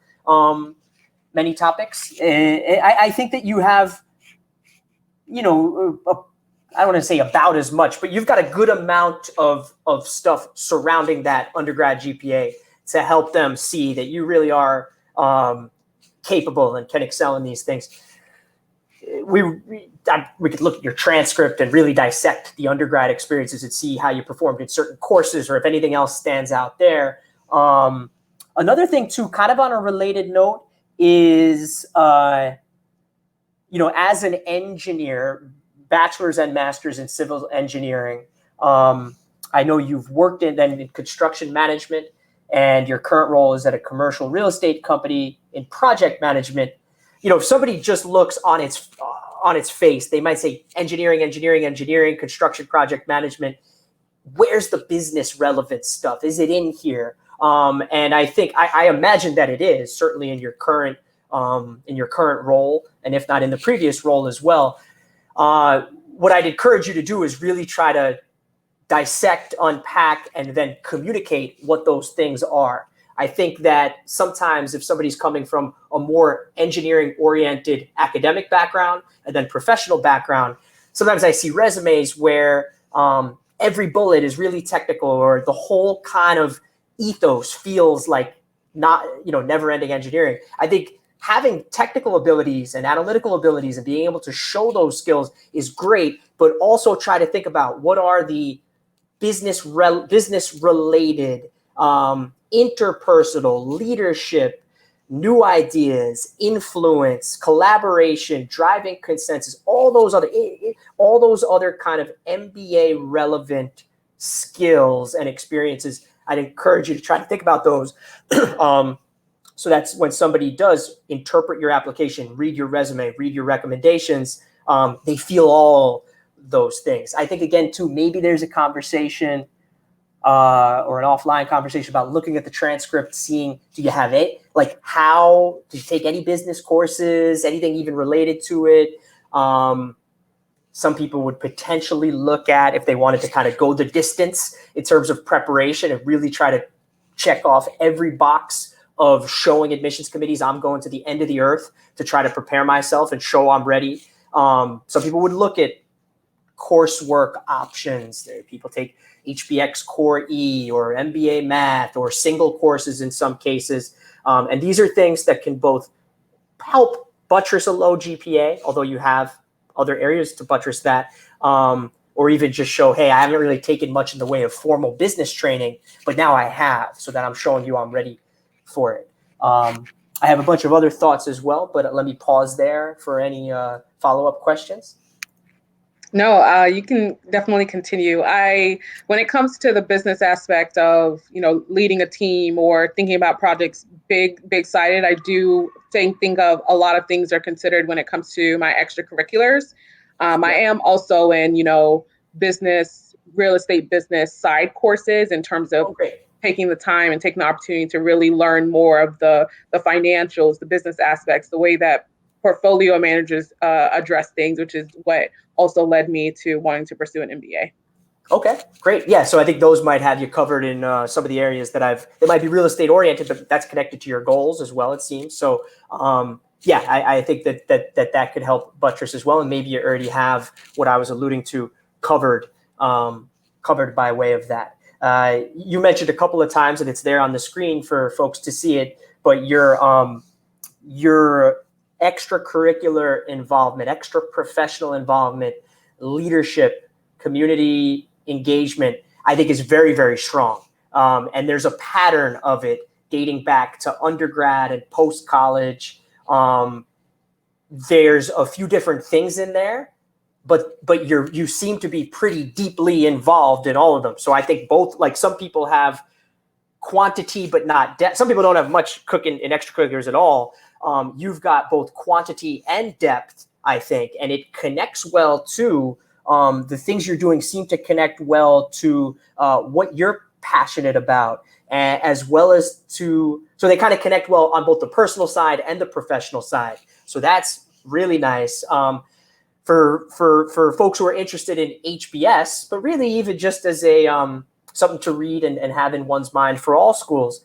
many topics. I think that you have, I don't want to say about as much, but you've got a good amount of stuff surrounding that undergrad GPA to help them see that you really are capable and can excel in these things. We could look at your transcript and really dissect the undergrad experiences and see how you performed in certain courses or if anything else stands out there. Another thing too, kind of on a related note, is as an engineer, bachelor's and master's in civil engineering, I know you've worked in construction management, and your current role is at a commercial real estate company in project management. If somebody just looks on its face, they might say engineering, construction project management. Where's the business relevant stuff? Is it in here? And I think I imagine that it is, certainly in your current role, and if not in the previous role as well. What I'd encourage you to do is really try to dissect, unpack, and then communicate what those things are. I think that sometimes if somebody's coming from a more engineering-oriented academic background and then professional background, sometimes I see resumes where every bullet is really technical, or the whole kind of ethos feels like never-ending engineering. I think having technical abilities and analytical abilities and being able to show those skills is great, but also try to think about what are the business-related, interpersonal, leadership, new ideas, influence, collaboration, driving consensus, all those other kind of MBA relevant skills and experiences. I'd encourage you to try to think about those. So that's when somebody does interpret your application, read your resume, read your recommendations, they feel all those things. I think, again, too, maybe there's a conversation or an offline conversation about looking at the transcript, seeing, do you have it? Like, how did you take any business courses, anything even related to it? Some people would potentially look at, if they wanted to kind of go the distance in terms of preparation and really try to check off every box of showing admissions committees, I'm going to the end of the earth to try to prepare myself and show I'm ready. Some people would look at coursework options. People take HBX Core E or MBA Math or single courses in some cases. And these are things that can both help buttress a low GPA, although you have other areas to buttress that, or even just show, hey, I haven't really taken much in the way of formal business training, but now I have, so that I'm showing you I'm ready for it. I have a bunch of other thoughts as well, but let me pause there for any follow-up questions. No, you can definitely continue. When it comes to the business aspect of, leading a team or thinking about projects big sided, I do think of a lot of things are considered when it comes to my extracurriculars. I am also in, business, real estate business side courses in terms of taking the time and taking the opportunity to really learn more of the financials, the business aspects, the way that portfolio managers address things, which is what also led me to wanting to pursue an MBA. Okay, great. Yeah, so I think those might have you covered in some of the areas that might be real estate oriented, but that's connected to your goals as well, it seems. So I think that could help buttress as well. And maybe you already have what I was alluding to covered by way of that. You mentioned a couple of times, and it's there on the screen for folks to see it, but your extracurricular involvement, extra professional involvement, leadership, community engagement, I think is very, very strong. And there's a pattern of it dating back to undergrad and post-college. There's a few different things in there, but you seem to be pretty deeply involved in all of them. So I think both, like some people have quantity but not depth. Some people don't have much cooking in extracurriculars at all. You've got both quantity and depth, I think, and it connects well to the things you're doing seem to connect well to what you're passionate about, as well as so they kind of connect well on both the personal side and the professional side. So that's really nice. For folks who are interested in HBS, but really even just as a something to read and have in one's mind for all schools.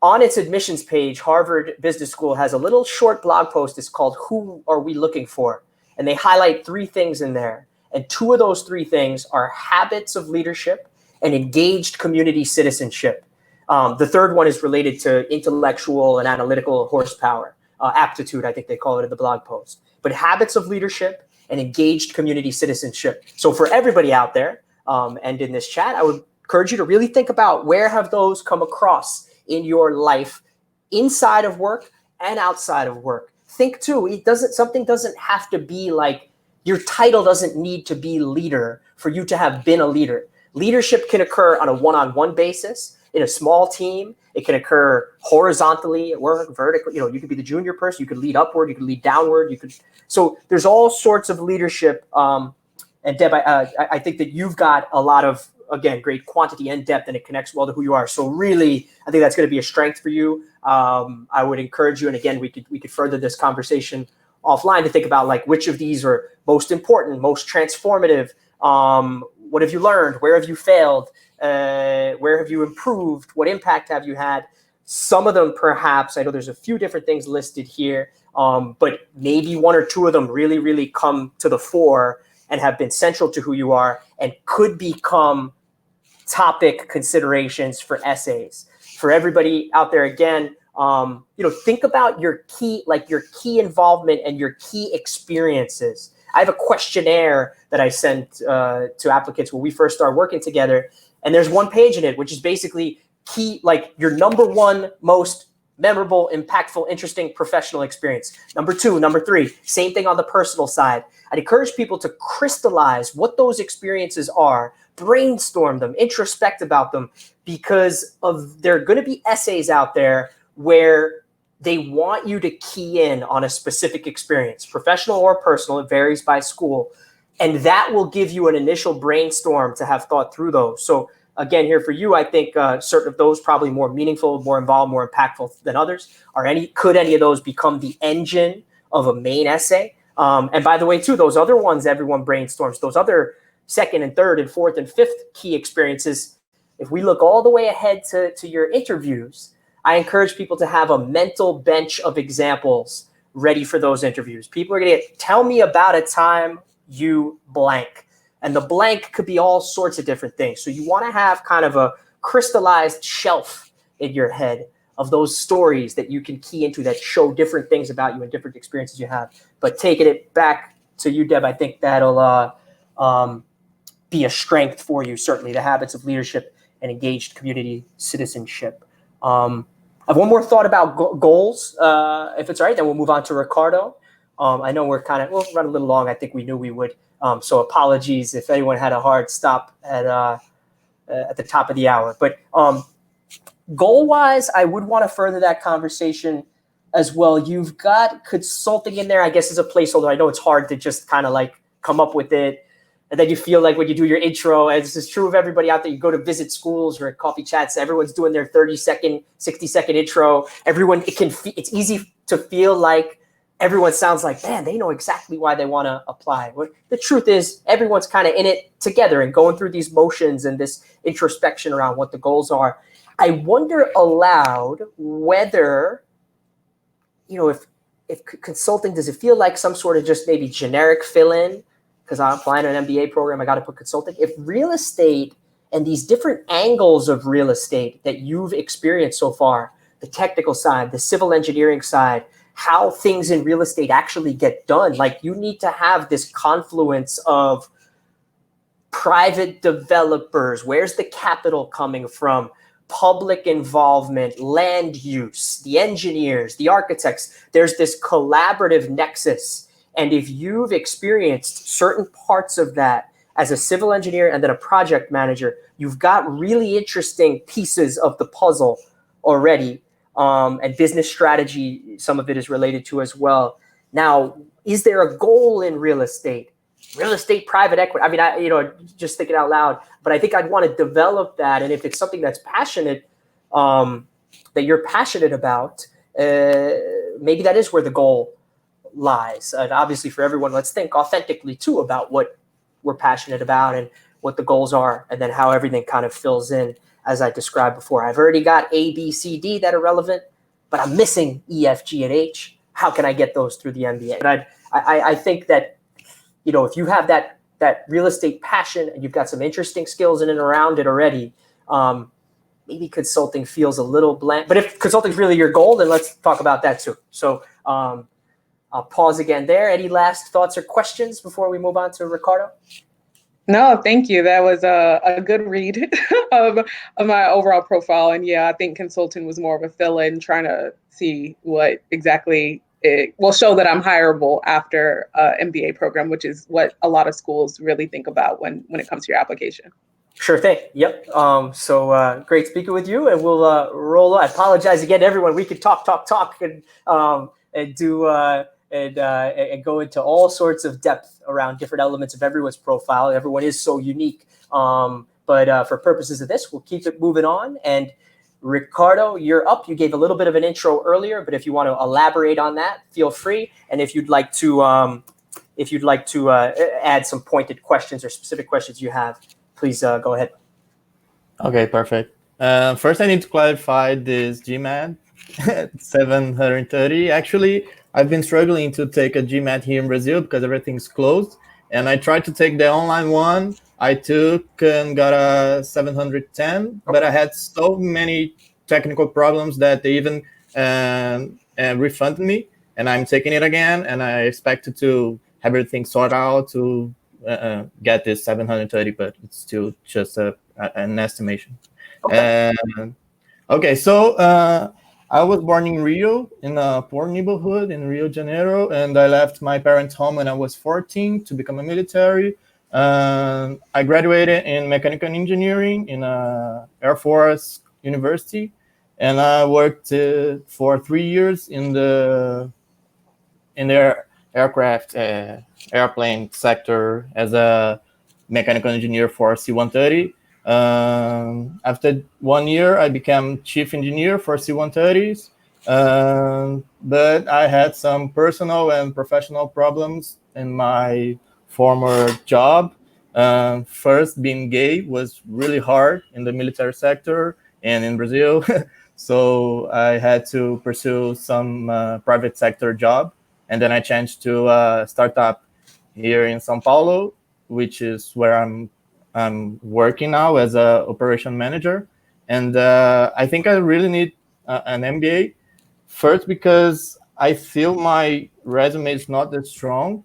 On its admissions page, Harvard Business School has a little short blog post. It's called "Who Are We Looking For?" And they highlight 3 things in there. And 2 of those 3 things are habits of leadership and engaged community citizenship. The third one is related to intellectual and analytical horsepower, aptitude, I think they call it in the blog post. But habits of leadership and engaged community citizenship. So for everybody out there and in this chat, I would encourage you to really think about where have those come across in your life, inside of work and outside of work. Think too, something doesn't have to be like, your title doesn't need to be leader for you to have been a leader. Leadership can occur on a one-on-one basis in a small team. It can occur horizontally at work, vertically. You could be the junior person, you could lead upward, you could lead downward, so there's all sorts of leadership. And Deb, I think that you've got a lot of, again, great quantity and depth, and it connects well to who you are. So really, I think that's going to be a strength for you. I would encourage you, and again, we could further this conversation offline to think about like which of these are most important, most transformative. What have you learned? Where have you failed? Where have you improved? What impact have you had? Some of them, perhaps, I know there's a few different things listed here, but maybe 1 or 2 of them really, really come to the fore and have been central to who you are and could become topic considerations for essays. For everybody out there, again, think about your key involvement and your key experiences. I have a questionnaire that I sent to applicants when we first started working together, and there's 1 page in it, which is basically key, like your number 1 most memorable, impactful, interesting professional experience. Number 2, number 3, same thing on the personal side. I'd encourage people to crystallize what those experiences are, brainstorm them, introspect about them, because there are going to be essays out there where they want you to key in on a specific experience, professional or personal, it varies by school. And that will give you an initial brainstorm to have thought through those. So again, here for you, I think certain of those probably more meaningful, more involved, more impactful than others. Could any of those become the engine of a main essay? And by the way, too, those other ones everyone brainstorms, those other 2nd and 3rd and 4th and 5th key experiences, if we look all the way ahead to your interviews, I encourage people to have a mental bench of examples ready for those interviews. People are going to tell me about a time you blank. And the blank could be all sorts of different things. So you want to have kind of a crystallized shelf in your head of those stories that you can key into that show different things about you and different experiences you have. But taking it back to you, Deb, I think that'll be a strength for you, certainly, the habits of leadership and engaged community citizenship. I have 1 more thought about goals. If it's all right, then we'll move on to Ricardo. I know we'll run a little long. I think we knew we would. So apologies if anyone had a hard stop at the top of the hour. But goal-wise, I would want to further that conversation as well. You've got consulting in there, I guess, as a placeholder. I know it's hard to just kind of like come up with it. And then you feel like when you do your intro, as this is true of everybody out there, you go to visit schools or at coffee chats, everyone's doing their 30-second, 60-second intro. It's easy to feel like everyone sounds like, man, they know exactly why they want to apply. Well, the truth is everyone's kind of in it together and going through these motions and this introspection around what the goals are. I wonder aloud whether, if consulting, does it feel like some sort of just maybe generic fill-in? Because I'm applying an MBA program, I got to put consulting. If real estate and these different angles of real estate that you've experienced so far, the technical side, the civil engineering side, how things in real estate actually get done, like you need to have this confluence of private developers. Where's the capital coming from? public involvement, land use, the engineers, the architects. There's this collaborative nexus. And if you've experienced certain parts of that as a civil engineer and then a project manager, you've got really interesting pieces of the puzzle already. And business strategy, some of it is related to as well. Now, is there a goal in real estate? Real estate, private equity. I mean, just thinking out loud, but I think I'd want to develop that. And if it's something that's passionate, that you're passionate about, maybe that is where the goal lies. And obviously for everyone, let's think authentically too about what we're passionate about and what the goals are, and then how everything kind of fills in as I described before. I've already got A, B, C, D that are relevant, but I'm missing E, F, G, and H. How can I get those through the MBA? But I think that, if you have that real estate passion and you've got some interesting skills in and around it already, maybe consulting feels a little bland. But if consulting is really your goal, then let's talk about that too. So I'll pause again there. Any last thoughts or questions before we move on to Ricardo? No, thank you. That was a good read of my overall profile. And yeah, I think consulting was more of a fill-in, trying to see what exactly it will show that I'm hireable after MBA program, which is what a lot of schools really think about when it comes to your application. Sure thing. Yep. So great speaking with you, and we'll roll on. I apologize again, everyone. We could talk, and do and go into all sorts of depth around different elements of everyone's profile. Everyone is so unique. But for purposes of this, we'll keep it moving on. And Ricardo, you're up. You gave a little bit of an intro earlier, but if you want to elaborate on that, feel free. And if you'd like to add some pointed questions or specific questions you have, please go ahead. Okay, perfect. First, I need to clarify this GMAT 730. Actually, I've been struggling to take a GMAT here in Brazil because everything's closed. And I tried to take the online one. I took and got a 710, but I had so many technical problems that they even refunded me. And I'm taking it again, and I expected to have everything sorted out to get this 730, but it's still just an estimation. Okay, so I was born in Rio, in a poor neighborhood in Rio de Janeiro, and I left my parents' home when I was 14 to become a military. I graduated in mechanical engineering in Air Force University, and I worked for 3 years in the aircraft airplane sector as a mechanical engineer for C-130. After 1 year, I became chief engineer for C-130s, but I had some personal and professional problems in my former job. First, being gay was really hard in the military sector and in Brazil, so I had to pursue some private sector job. And then I changed to a startup here in São Paulo, which is where I'm working now as a operation manager. And I think I really need an MBA. First, because I feel my resume is not that strong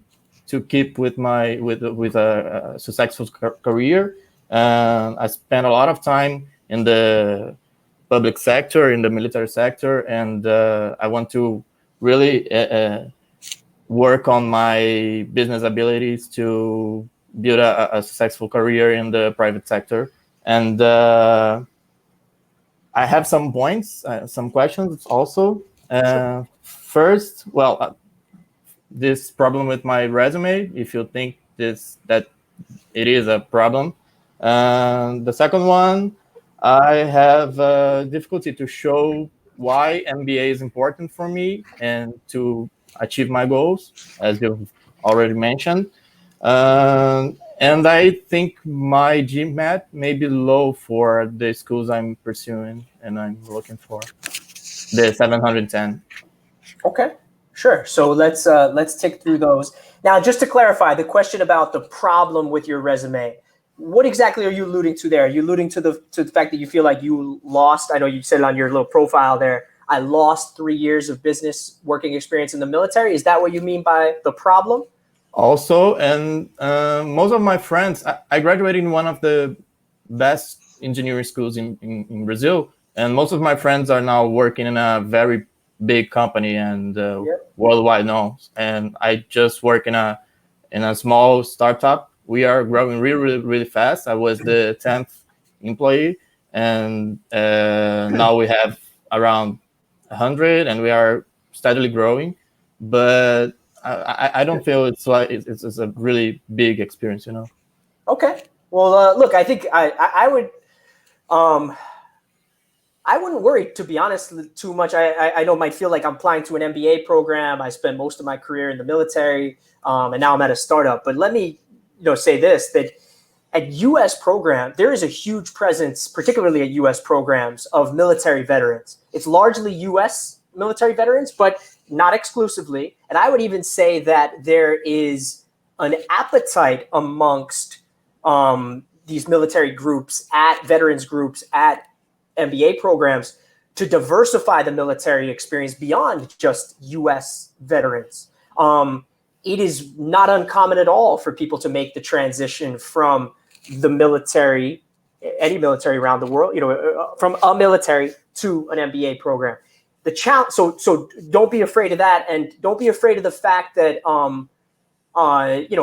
to keep with a successful career. I spent a lot of time in the public sector, in the military sector, and I want to really work on my business abilities to build a successful career in the private sector. And I have some points, some questions also. First, this problem with my resume, if you think that it is a problem. The second one, I have difficulty to show why MBA is important for me and to achieve my goals, as you've already mentioned. And I think my GMAT may be low for the schools I'm pursuing, and I'm looking for the 710. Okay, sure. So let's tick through those. Now, just to clarify, the question about the problem with your resume, what exactly are you alluding to there? Are you alluding to the fact that you feel like you lost? I know you said it on your little profile there, I lost 3 years of business working experience in the military. Is that what you mean by the problem? Also, and most of my friends, I graduated in one of the best engineering schools in Brazil, and most of my friends are now working in a very big company and worldwide known. And I just work in a small startup. We are growing really fast. I was the 10th employee, and now we have around 100, and we are steadily growing. But I don't feel it's like it's a really big experience, you know. Okay. Well, look, I think I would. I wouldn't worry, to be honest, too much. I know it might feel like I'm applying to an MBA program. I spent most of my career in the military, and now I'm at a startup. But let me, say this: that at U.S. program, there is a huge presence, particularly at U.S. programs, of military veterans. It's largely U.S. military veterans, but not exclusively. And I would even say that there is an appetite amongst these military groups, at veterans groups, at MBA programs, to diversify the military experience beyond just U.S. veterans. It is not uncommon at all for people to make the transition from the military, any military around the world, from a military to an MBA program. The challenge, so don't be afraid of that, and don't be afraid of the fact that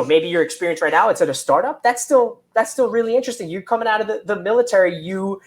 maybe your experience right now, it's at a startup. That's still really interesting. You coming out of the military, you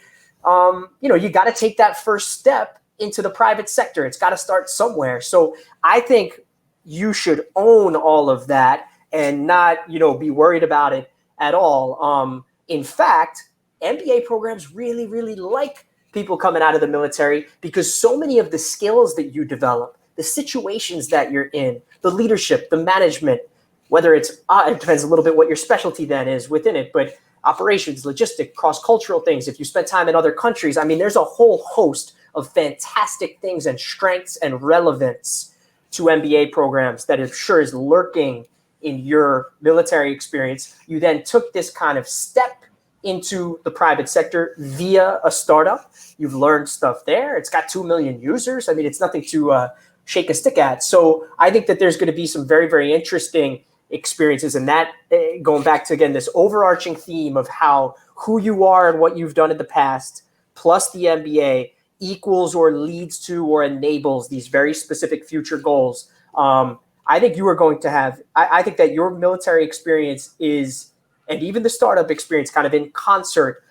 got to take that first step into the private sector. It's got to start somewhere. So I think you should own all of that and not, be worried about it at all. In fact, MBA programs really, really like people coming out of the military, because so many of the skills that you develop, the situations that you're in, the leadership, the management, whether it's, it depends a little bit what your specialty then is within it, but operations, logistic, cross-cultural things. If you spend time in other countries, there's a whole host of fantastic things and strengths and relevance to MBA programs that I'm sure is lurking in your military experience. You then took this kind of step into the private sector via a startup. You've learned stuff there. It's got 2 million users. It's nothing to shake a stick at. So I think that there's going to be some very, very interesting experiences, and that going back to, again, this overarching theme of how who you are and what you've done in the past plus the MBA equals or leads to or enables these very specific future goals. I think you are going to have, I think that your military experience is, and even the startup experience, kind of in concert,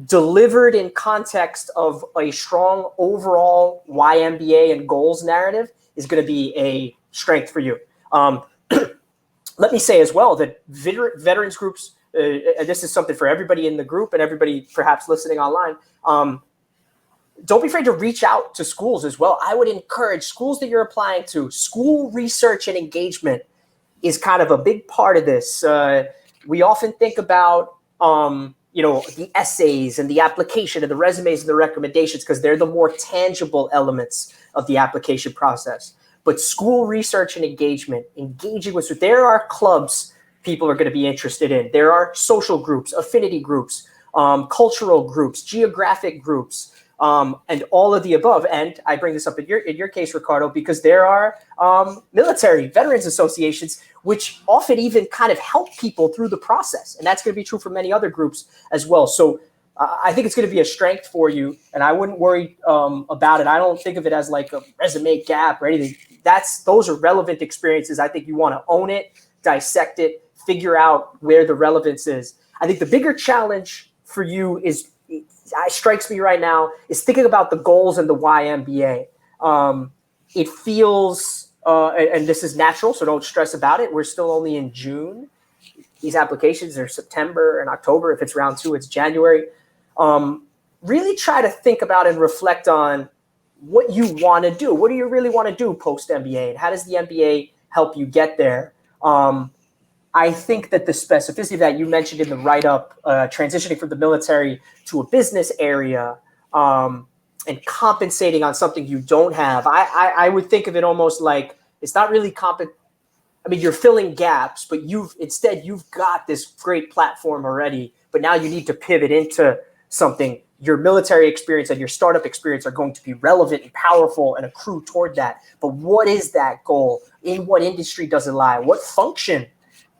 delivered in context of a strong overall why MBA and goals narrative, is going to be a strength for you. Let me say as well that veterans groups, and this is something for everybody in the group and everybody perhaps listening online, don't be afraid to reach out to schools as well. I would encourage schools that you're applying to. School research and engagement is kind of a big part of this. We often think about the essays and the application and the resumes and the recommendations, because they're the more tangible elements of the application process. But school research and engagement, engaging with, there are clubs people are going to be interested in. There are social groups, affinity groups, cultural groups, geographic groups, and all of the above. And I bring this up in your case, Ricardo, because there are military veterans associations, which often even kind of help people through the process. And that's going to be true for many other groups as well. So I think it's going to be a strength for you, and I wouldn't worry about it. I don't think of it as like a resume gap or anything. Those are relevant experiences. I think you want to own it, dissect it, figure out where the relevance is. I think the bigger challenge for you strikes me right now, is thinking about the goals and the why MBA. It feels, and this is natural, so don't stress about it. We're still only in June. These applications are September and October. If it's round 2, it's January. Really try to think about and reflect on what you want to do. What do you really want to do post MBA, and how does the MBA help you get there? I think that the specificity that you mentioned in the write-up, transitioning from the military to a business area, and compensating on something you don't have, I would think of it almost like it's not really you're filling gaps, but you've got this great platform already, but now you need to pivot into something. Your military experience and your startup experience are going to be relevant and powerful and accrue toward that. But what is that goal? In what industry does it lie? What function?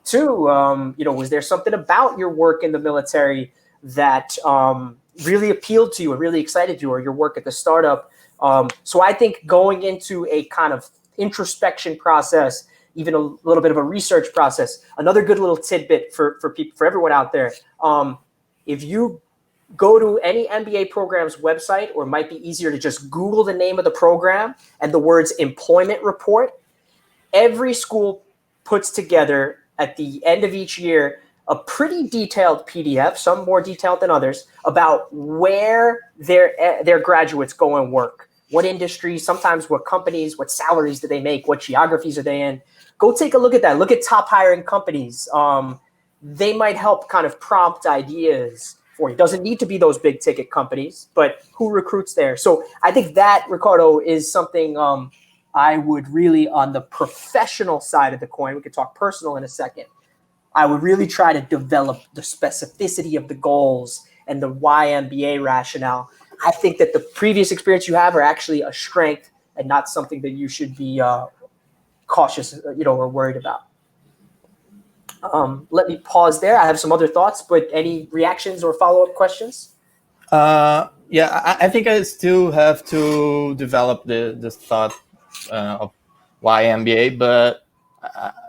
Too, was there something about your work in the military that really appealed to you or really excited you, or your work at the startup. So I think going into a kind of introspection process, even a little bit of a research process, another good little tidbit for people, for everyone out there. If you go to any MBA program's website, or it might be easier to just Google the name of the program and the words employment report, every school puts together at the end of each year a pretty detailed PDF, some more detailed than others, about where their graduates go and work, what industries, sometimes what companies, what salaries do they make, what geographies are they in. Go take a look at that. Look at top hiring companies. They might help kind of prompt ideas for you. Doesn't need to be those big ticket companies, but who recruits there? So I think that, Ricardo, is something I would really, on the professional side of the coin, we could talk personal in a second, I would really try to develop the specificity of the goals and the why MBA rationale. I think that the previous experience you have are actually a strength and not something that you should be cautious, or worried about. Let me pause there. I have some other thoughts, but any reactions or follow-up questions? Yeah, I think I still have to develop this thought of why MBA, but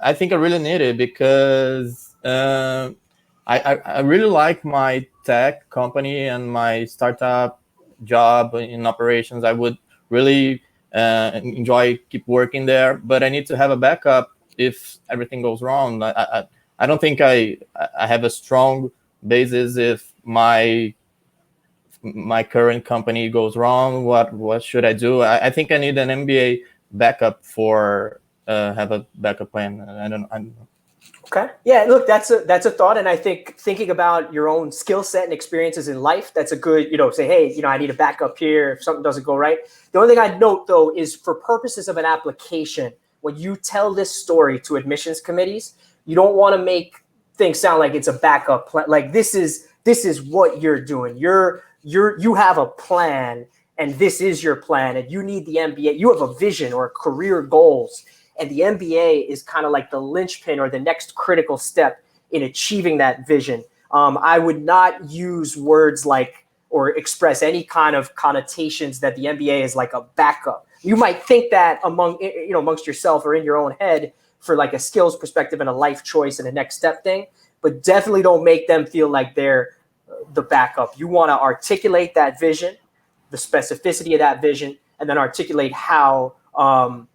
I think I really need it because I really like my tech company and my startup job in operations. I would really enjoy keep working there, but I need to have a backup if everything goes wrong. I don't think I have a strong basis if my current company goes wrong. What should I do? I think I need an MBA backup for have a backup plan. I don't know. Okay. Yeah, look, that's a thought. And I think thinking about your own skill set and experiences in life, that's a good, say, hey, I need a backup here if something doesn't go right. The only thing I'd note, though, is for purposes of an application, when you tell this story to admissions committees, you don't want to make things sound like it's a backup plan. Like this is what you're doing. You have a plan, and this is your plan, and you need the MBA. You have a vision or career goals. And the MBA is kind of like the linchpin or the next critical step in achieving that vision. I would not use words like or express any kind of connotations that the MBA is like a backup. You might think that amongst yourself or in your own head for like a skills perspective and a life choice and a next step thing, but definitely don't make them feel like they're the backup. You want to articulate that vision, the specificity of that vision, and then articulate how who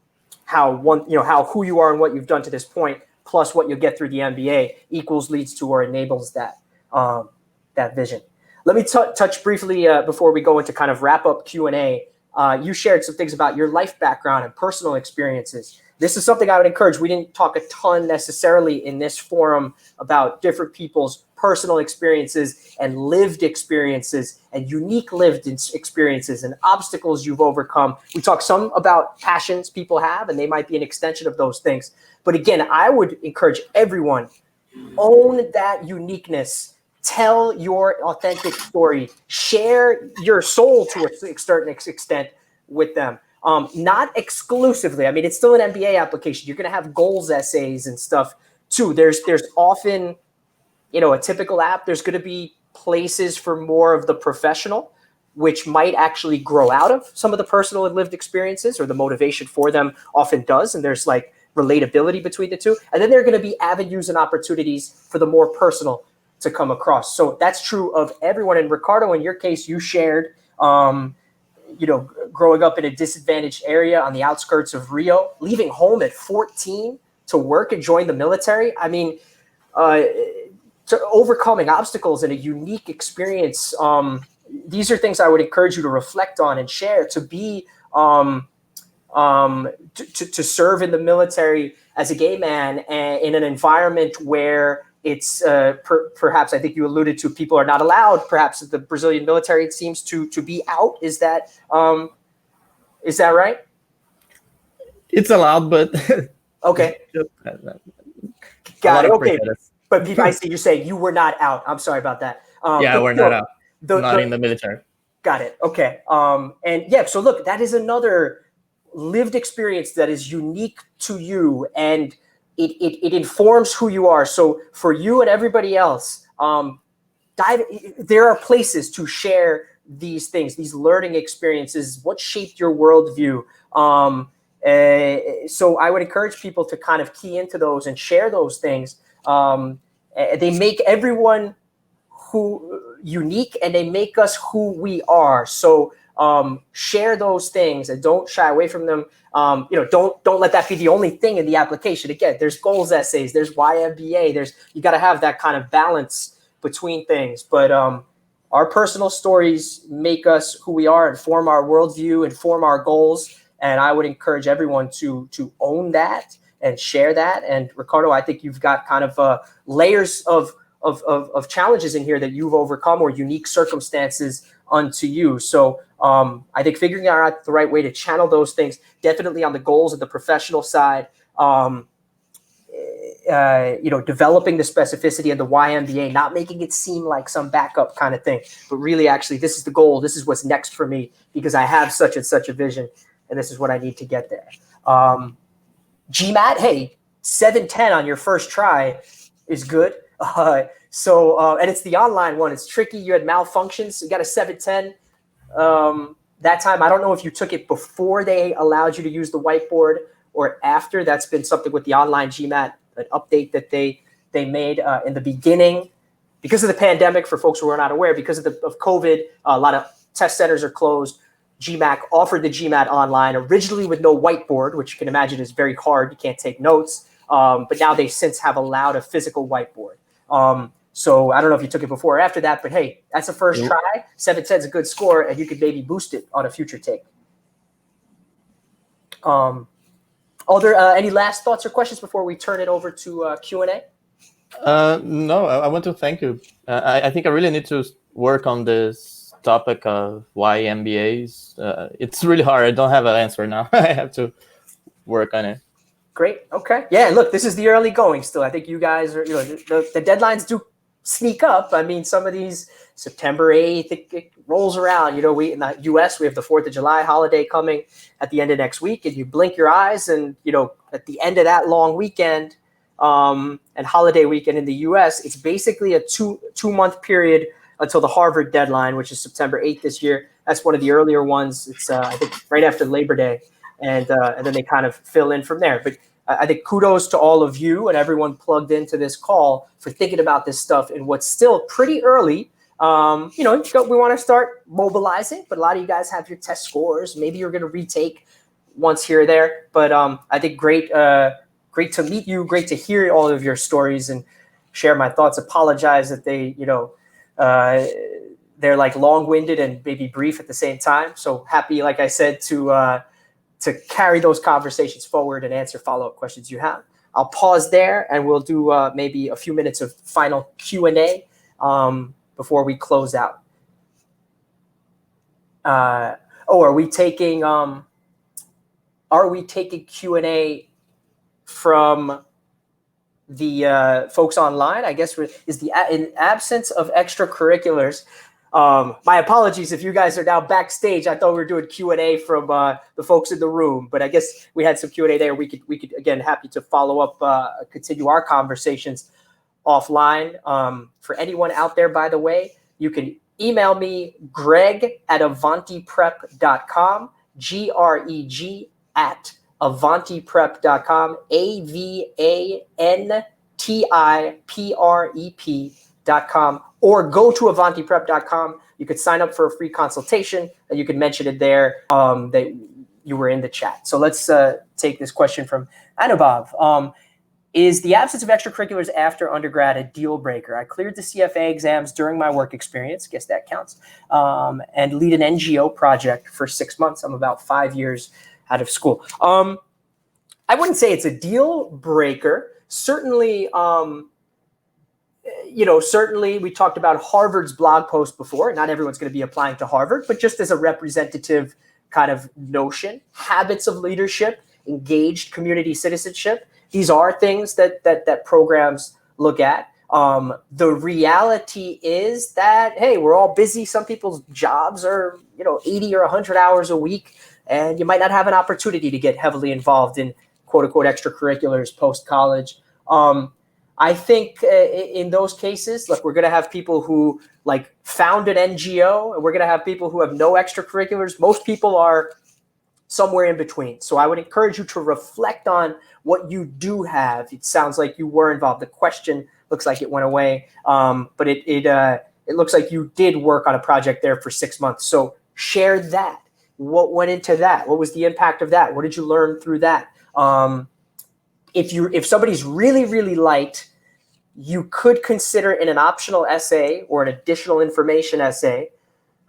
you are and what you've done to this point, plus what you'll get through the MBA equals, leads to, or enables that vision. Let me touch briefly before we go into kind of wrap up Q&A. You shared some things about your life background and personal experiences. This is something I would encourage. We didn't talk a ton necessarily in this forum about different people's personal experiences and lived experiences and unique lived experiences and obstacles you've overcome. We talked some about passions people have, and they might be an extension of those things. But again, I would encourage everyone, own that uniqueness. Tell your authentic story. Share your soul to a certain extent with them. Not exclusively. I mean, it's still an MBA application. You're going to have goals essays and stuff too. There's often, a typical app, there's going to be places for more of the professional, which might actually grow out of some of the personal and lived experiences, or the motivation for them often does. And there's like relatability between the two. And then there are going to be avenues and opportunities for the more personal to come across. So that's true of everyone. And Ricardo, in your case, you shared, growing up in a disadvantaged area on the outskirts of Rio, leaving home at 14 to work and join the military. I mean, to overcoming obstacles in a unique experience. These are things I would encourage you to reflect on and share, to be, to serve in the military as a gay man in an environment where it's perhaps, I think you alluded to, people are not allowed. Perhaps the Brazilian military, it seems to be out. Is that right? It's allowed, but okay. Got it. Okay, but people, I see you're saying you were not out. I'm sorry about that. Yeah, we're not out. Not in the military. Got it. Okay. And yeah, so look, that is another lived experience that is unique to you, and it informs who you are. So for you and everybody else, there are places to share these things, these learning experiences, what shaped your worldview. So I would encourage people to kind of key into those and share those things. They make everyone unique, and they make us who we are. So share those things and don't shy away from them. Don't let that be the only thing in the application. Again, there's goals essays, there's MBA, you got to have that kind of balance between things. But our personal stories make us who we are, inform our worldview, inform our goals. And I would encourage everyone to own that and share that. And Ricardo, I think you've got kind of layers of challenges in here that you've overcome, or unique circumstances unto you. So I think figuring out the right way to channel those things, definitely on the goals of the professional side, developing the specificity of the MBA, not making it seem like some backup kind of thing, but really actually, this is the goal. This is what's next for me because I have such and such a vision, and this is what I need to get there. GMAT, hey, 710 on your first try is good. And it's the online one. It's tricky. You had malfunctions. You got a 710 that time. I don't know if you took it before they allowed you to use the whiteboard or after. That's been something with the online GMAT, an update that they made in the beginning. Because of the pandemic, for folks who are not aware, because of COVID, a lot of test centers are closed. GMAT offered the GMAT online, originally with no whiteboard, which you can imagine is very hard. You can't take notes. But now they since have allowed a physical whiteboard. So I don't know if you took it before or after that, but hey, that's a first try. 710 is a good score, and you could maybe boost it on a future take. Are there any last thoughts or questions before we turn it over to Q&A? No, I want to thank you. I think I really need to work on this topic of why MBAs. It's really hard. I don't have an answer now. I have to work on it. Great. Okay. Yeah. Look, this is the early going still. I think you guys are, the deadlines do sneak up. I mean, some of these September 8th, it rolls around. We in the US, we have the 4th of July holiday coming at the end of next week, and you blink your eyes and, at the end of that long weekend and holiday weekend in the US, it's basically a two-month period until the Harvard deadline, which is September 8th this year. That's one of the earlier ones. It's I think right after Labor Day. And then they kind of fill in from there. But I think kudos to all of you and everyone plugged into this call for thinking about this stuff in what's still pretty early. We want to start mobilizing, but a lot of you guys have your test scores. Maybe you're going to retake once here or there. But I think great to meet you. Great to hear all of your stories and share my thoughts. Apologize that they're like long-winded and maybe brief at the same time. So happy, like I said, to carry those conversations forward and answer follow-up questions you have. I'll pause there and we'll do maybe a few minutes of final Q&A before we close out. Are we taking Q&A from the folks online? I guess in absence of extracurriculars. My apologies if you guys are now backstage. I thought we were doing Q&A from the folks in the room, but I guess we had some Q&A there. We could again, happy to follow up, continue our conversations offline. For anyone out there, by the way, you can email me, greg@avantiprep.com, greg@avantiprep.com, AVANTIPREP.com. Or go to avantiprep.com. You could sign up for a free consultation, and you could mention it there that you were in the chat. So let's take this question from Anubhav. Is the absence of extracurriculars after undergrad a deal breaker? I cleared the CFA exams during my work experience, guess that counts, and lead an NGO project for 6 months. I'm about 5 years out of school. I wouldn't say it's a deal breaker. Certainly, certainly we talked about Harvard's blog post before. Not everyone's going to be applying to Harvard, but just as a representative kind of notion, habits of leadership, engaged community citizenship. These are things that programs look at. The reality is that, hey, we're all busy. Some people's jobs are, 80 or 100 hours a week, and you might not have an opportunity to get heavily involved in quote unquote extracurriculars post-college. I think in those cases, look, we're going to have people who like found an NGO, and we're going to have people who have no extracurriculars. Most people are somewhere in between. So I would encourage you to reflect on what you do have. It sounds like you were involved. The question looks like it went away, but it looks like you did work on a project there for 6 months. So share that. What went into that? What was the impact of that? What did you learn through that? If somebody's really, really light, you could consider in an optional essay or an additional information essay.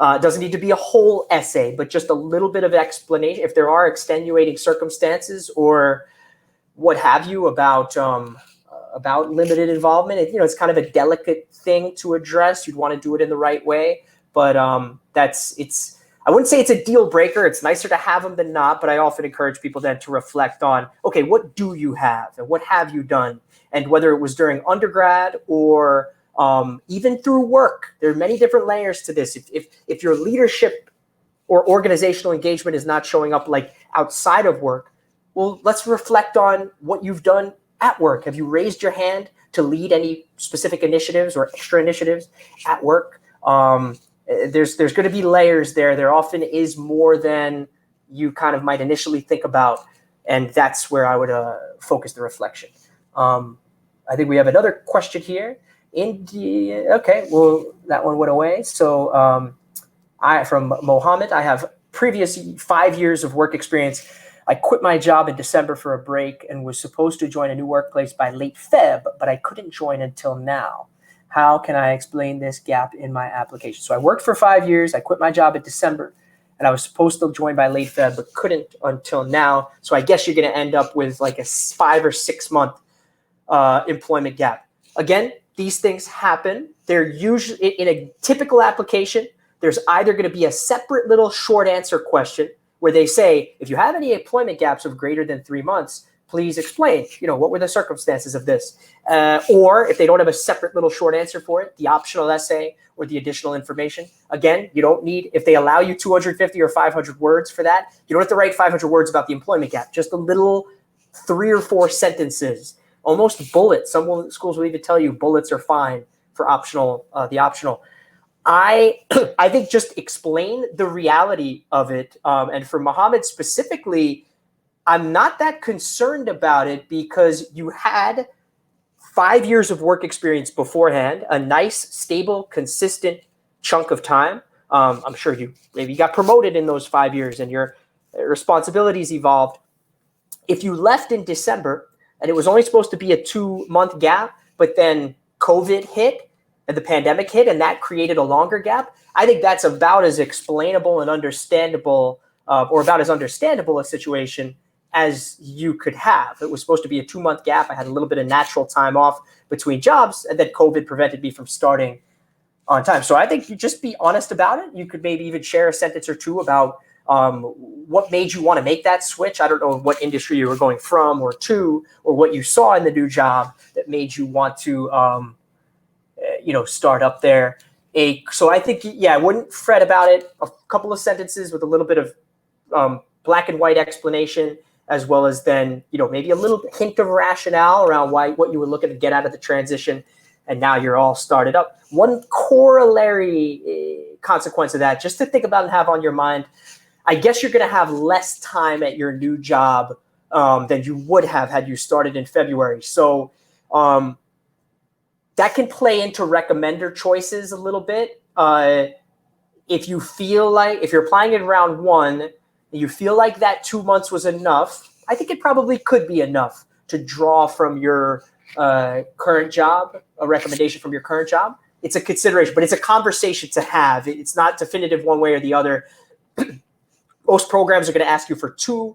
It doesn't need to be a whole essay, but just a little bit of explanation. If there are extenuating circumstances or what have you about limited involvement, it's kind of a delicate thing to address. You'd want to do it in the right way, but I wouldn't say it's a deal breaker. It's nicer to have them than not, but I often encourage people then to reflect on, okay, what do you have and what have you done? And whether it was during undergrad or even through work, there are many different layers to this. If your leadership or organizational engagement is not showing up like outside of work, well, let's reflect on what you've done at work. Have you raised your hand to lead any specific initiatives or extra initiatives at work? There's going to be layers there. There often is more than you kind of might initially think about, and that's where I would focus the reflection. I think we have another question here. Okay, well, that one went away. So from Mohammed, I have previous 5 years of work experience. I quit my job in December for a break and was supposed to join a new workplace by late Feb, but I couldn't join until now. How can I explain this gap in my application? So I worked for 5 years. I quit my job in December, and I was supposed to join by late Feb, but couldn't until now. So I guess you're going to end up with like a 5 or 6 month employment gap. Again, these things happen. They're usually in a typical application. There's either going to be a separate little short answer question where they say, if you have any employment gaps of greater than 3 months, please explain, what were the circumstances of this? Or if they don't have a separate little short answer for it, the optional essay or the additional information. Again, you don't need, if they allow you 250 or 500 words for that, you don't have to write 500 words about the employment gap, just a little 3 or 4 sentences, almost bullets. Some schools will even tell you bullets are fine for optional, the optional. I think just explain the reality of it. And for Mohammed specifically, I'm not that concerned about it because you had 5 years of work experience beforehand, a nice, stable, consistent chunk of time. I'm sure you maybe got promoted in those 5 years and your responsibilities evolved. If you left in December and it was only supposed to be a 2-month gap, but then COVID hit and the pandemic hit and that created a longer gap, I think that's about as explainable and understandable or about as understandable a situation as you could have. It was supposed to be a 2-month gap. I had a little bit of natural time off between jobs, and then COVID prevented me from starting on time. So I think you just be honest about it. You could maybe even share a sentence or two about what made you want to make that switch. I don't know what industry you were going from or to, or what you saw in the new job that made you want to, start up there. So I think, I wouldn't fret about it. A couple of sentences with a little bit of black and white explanation, as well as then, maybe a little hint of rationale around what you were looking to get out of the transition. And now you're all started up. One corollary consequence of that, just to think about and have on your mind, I guess you're going to have less time at your new job than you would have had you started in February. So that can play into recommender choices a little bit. If you're applying in round 1, you feel like that 2 months was enough, I think it probably could be enough to draw from your current job, a recommendation from your current job. It's a consideration, but it's a conversation to have. It's not definitive one way or the other. Most programs are going to ask you for 2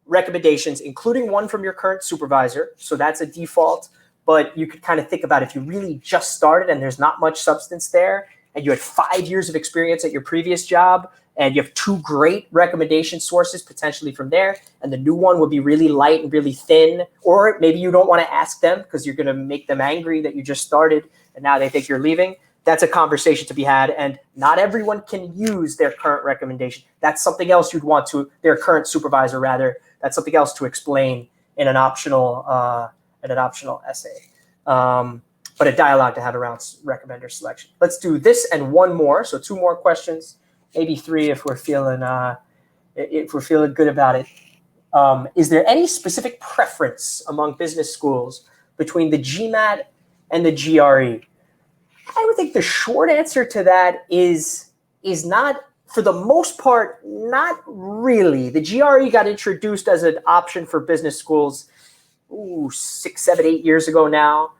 recommendations, including one from your current supervisor. So that's a default, but you could kind of think about if you really just started and there's not much substance there, and you had 5 years of experience at your previous job, and you have 2 great recommendation sources potentially from there, and the new one would be really light and really thin, or maybe you don't want to ask them because you're going to make them angry that you just started and now they think you're leaving. That's a conversation to be had, and not everyone can use their current recommendation. That's something else you'd want to, their current supervisor rather, that's something else to explain in an optional essay. but a dialogue to have around recommender selection. Let's do this and one more. So 2 more questions, maybe 3 if we're feeling good about it. Is there any specific preference among business schools between the GMAT and the GRE? I would think the short answer to that is not, for the most part, not really. The GRE got introduced as an option for business schools 6, 7, 8 years ago now.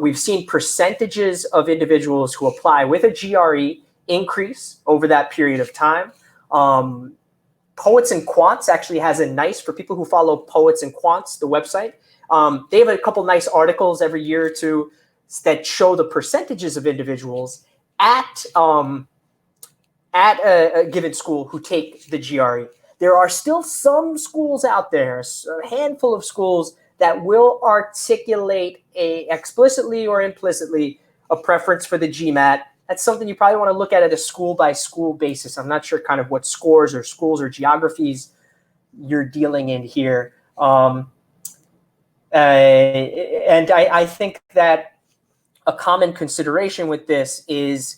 We've seen percentages of individuals who apply with a GRE increase over that period of time. Poets and Quants actually has a nice, for people who follow Poets and Quants, the website, they have a couple nice articles every year or two that show the percentages of individuals at a given school who take the GRE. There are still some schools out there, a handful of schools, that will articulate explicitly or implicitly a preference for the GMAT. That's something you probably want to look at a school by school basis. I'm not sure kind of what scores or schools or geographies you're dealing in here. And I think that a common consideration with this is,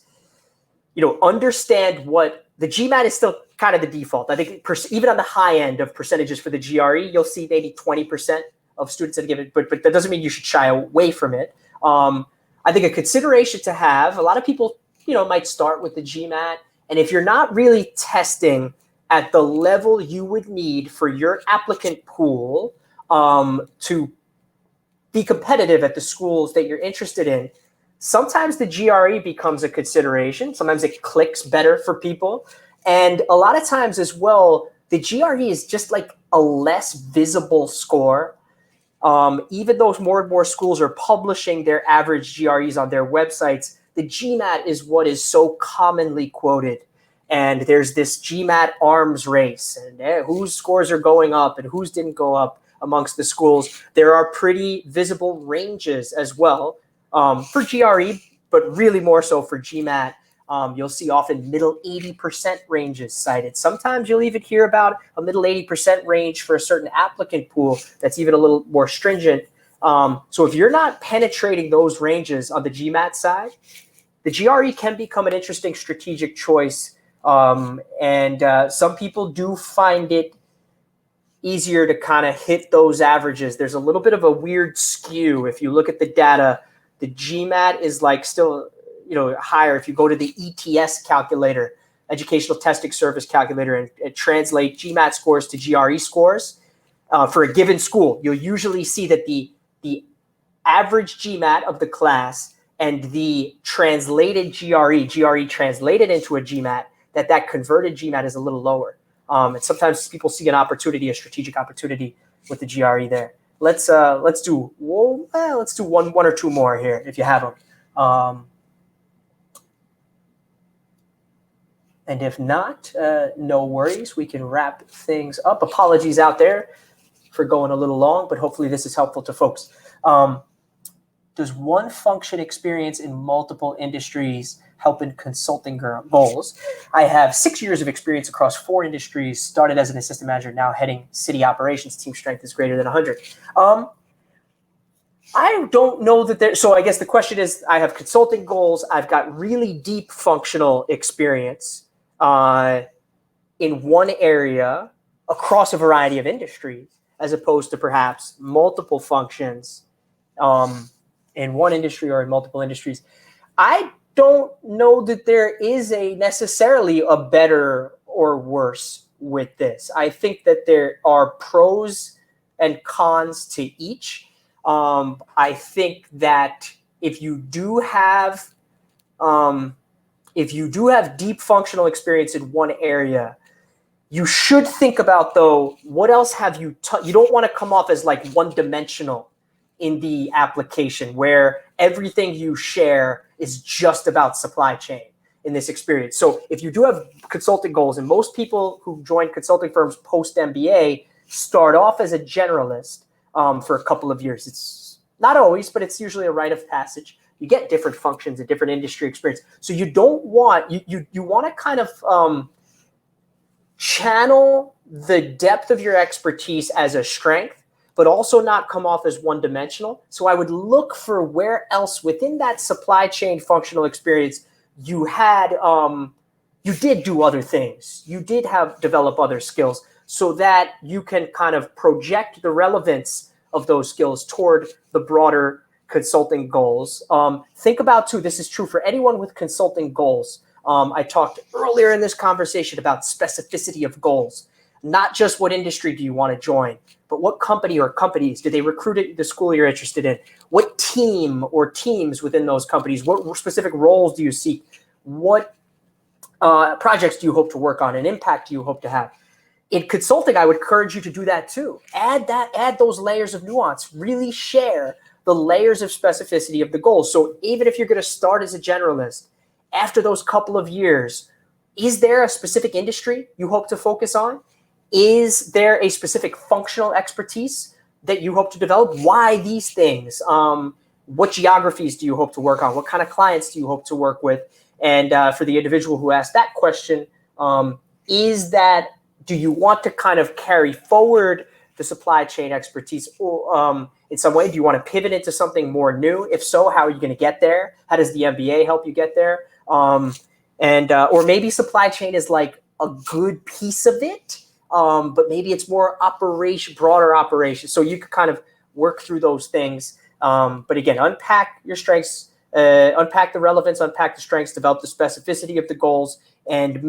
understand what the GMAT is still kind of the default. I think even on the high end of percentages for the GRE, you'll see maybe 20% of students that give it, but that doesn't mean you should shy away from it. I think a consideration to have, a lot of people, might start with the GMAT. And if you're not really testing at the level you would need for your applicant pool to be competitive at the schools that you're interested in, sometimes the GRE becomes a consideration. Sometimes it clicks better for people. And a lot of times as well, the GRE is just like a less visible score. Even though more and more schools are publishing their average GREs on their websites, the GMAT is what is so commonly quoted. And there's this GMAT arms race, and whose scores are going up and whose didn't go up amongst the schools. There are pretty visible ranges as well for GRE, but really more so for GMAT. You'll see often middle 80% ranges cited. Sometimes you'll even hear about a middle 80% range for a certain applicant pool that's even a little more stringent. So if you're not penetrating those ranges on the GMAT side, the GRE can become an interesting strategic choice. And some people do find it easier to kind of hit those averages. There's a little bit of a weird skew. If you look at the data, the GMAT is like still, higher. If you go to the ETS calculator, Educational Testing Service calculator, and translate GMAT scores to GRE scores for a given school, you'll usually see that the average GMAT of the class and the translated GRE translated into a GMAT, that converted GMAT is a little lower. And sometimes people see an opportunity, a strategic opportunity with the GRE there. Let's do one or two more here if you have them. And if not, no worries. We can wrap things up. Apologies out there for going a little long, but hopefully this is helpful to folks. Does one function experience in multiple industries help in consulting goals? I have 6 years of experience across 4 industries, started as an assistant manager, now heading city operations. Team strength is greater than 100. I don't know that so I guess the question is, I have consulting goals. I've got really deep functional experience in one area across a variety of industries, as opposed to perhaps multiple functions in one industry or in multiple industries. I don't know that there is necessarily a better or worse with this. I think that there are pros and cons to each. I think that if you do have deep functional experience in one area, you should think about, though, what else have you you don't want to come off as like one-dimensional in the application where everything you share is just about supply chain in this experience. So if you do have consulting goals, and most people who join consulting firms post MBA start off as a generalist for a couple of years. It's not always, but it's usually a rite of passage. You get different functions and different industry experience. So you don't want, you want to kind of channel the depth of your expertise as a strength, but also not come off as one-dimensional. So I would look for where else within that supply chain functional experience you had, you did do other things. You did develop other skills so that you can kind of project the relevance of those skills toward the broader consulting goals. Think about too, this is true for anyone with consulting goals. I talked earlier in this conversation about specificity of goals. Not just what industry do you want to join, but what company or companies do they recruit at the school you're interested in? What team or teams within those companies? What specific roles do you seek? What projects do you hope to work on? And impact do you hope to have? In consulting, I would encourage you to do that too. Add those layers of nuance. Really share the layers of specificity of the goals. So even if you're going to start as a generalist, after those couple of years, is there a specific industry you hope to focus on? Is there a specific functional expertise that you hope to develop? Why these things? What geographies do you hope to work on? What kind of clients do you hope to work with? And for the individual who asked that question, do you want to kind of carry forward the supply chain expertise or, in some way? Do you want to pivot into something more new? If so, how are you going to get there? How does the MBA help you get there? Or maybe supply chain is like a good piece of it. But maybe it's more broader operation. So you could kind of work through those things. But again, unpack your strengths, unpack the relevance, unpack the strengths, develop the specificity of the goals, and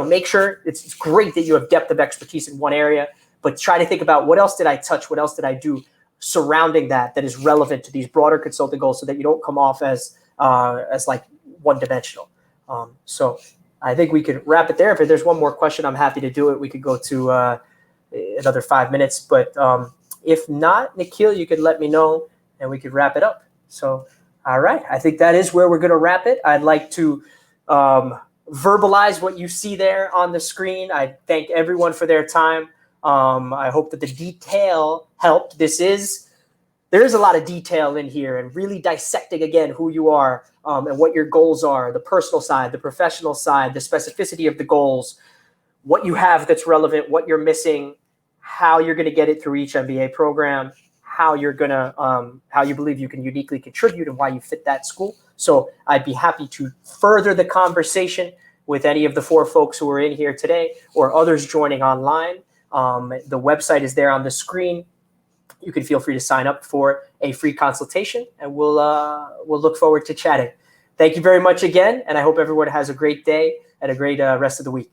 make sure it's great that you have depth of expertise in one area, but try to think about what else did I touch, what else did I do surrounding that is relevant to these broader consulting goals, so that you don't come off as like one-dimensional. So I think we could wrap it there. If there's one more question, I'm happy to do it. We could go to another 5 minutes, but if not, Nikhil, you could let me know and we could wrap it up. So, all right. I think that is where we're going to wrap it. I'd like to verbalize what you see there on the screen. I thank everyone for their time. I hope that the detail helped. There is a lot of detail in here, and really dissecting again who you are and what your goals are, the personal side, the professional side, the specificity of the goals, what you have that's relevant, what you're missing, how you're going to get it through each MBA program, how you believe you can uniquely contribute, and why you fit that school. So I'd be happy to further the conversation with any of the 4 folks who are in here today or others joining online. The website is there on the screen. You can feel free to sign up for a free consultation, and we'll look forward to chatting. Thank you very much again, and I hope everyone has a great day and a great rest of the week.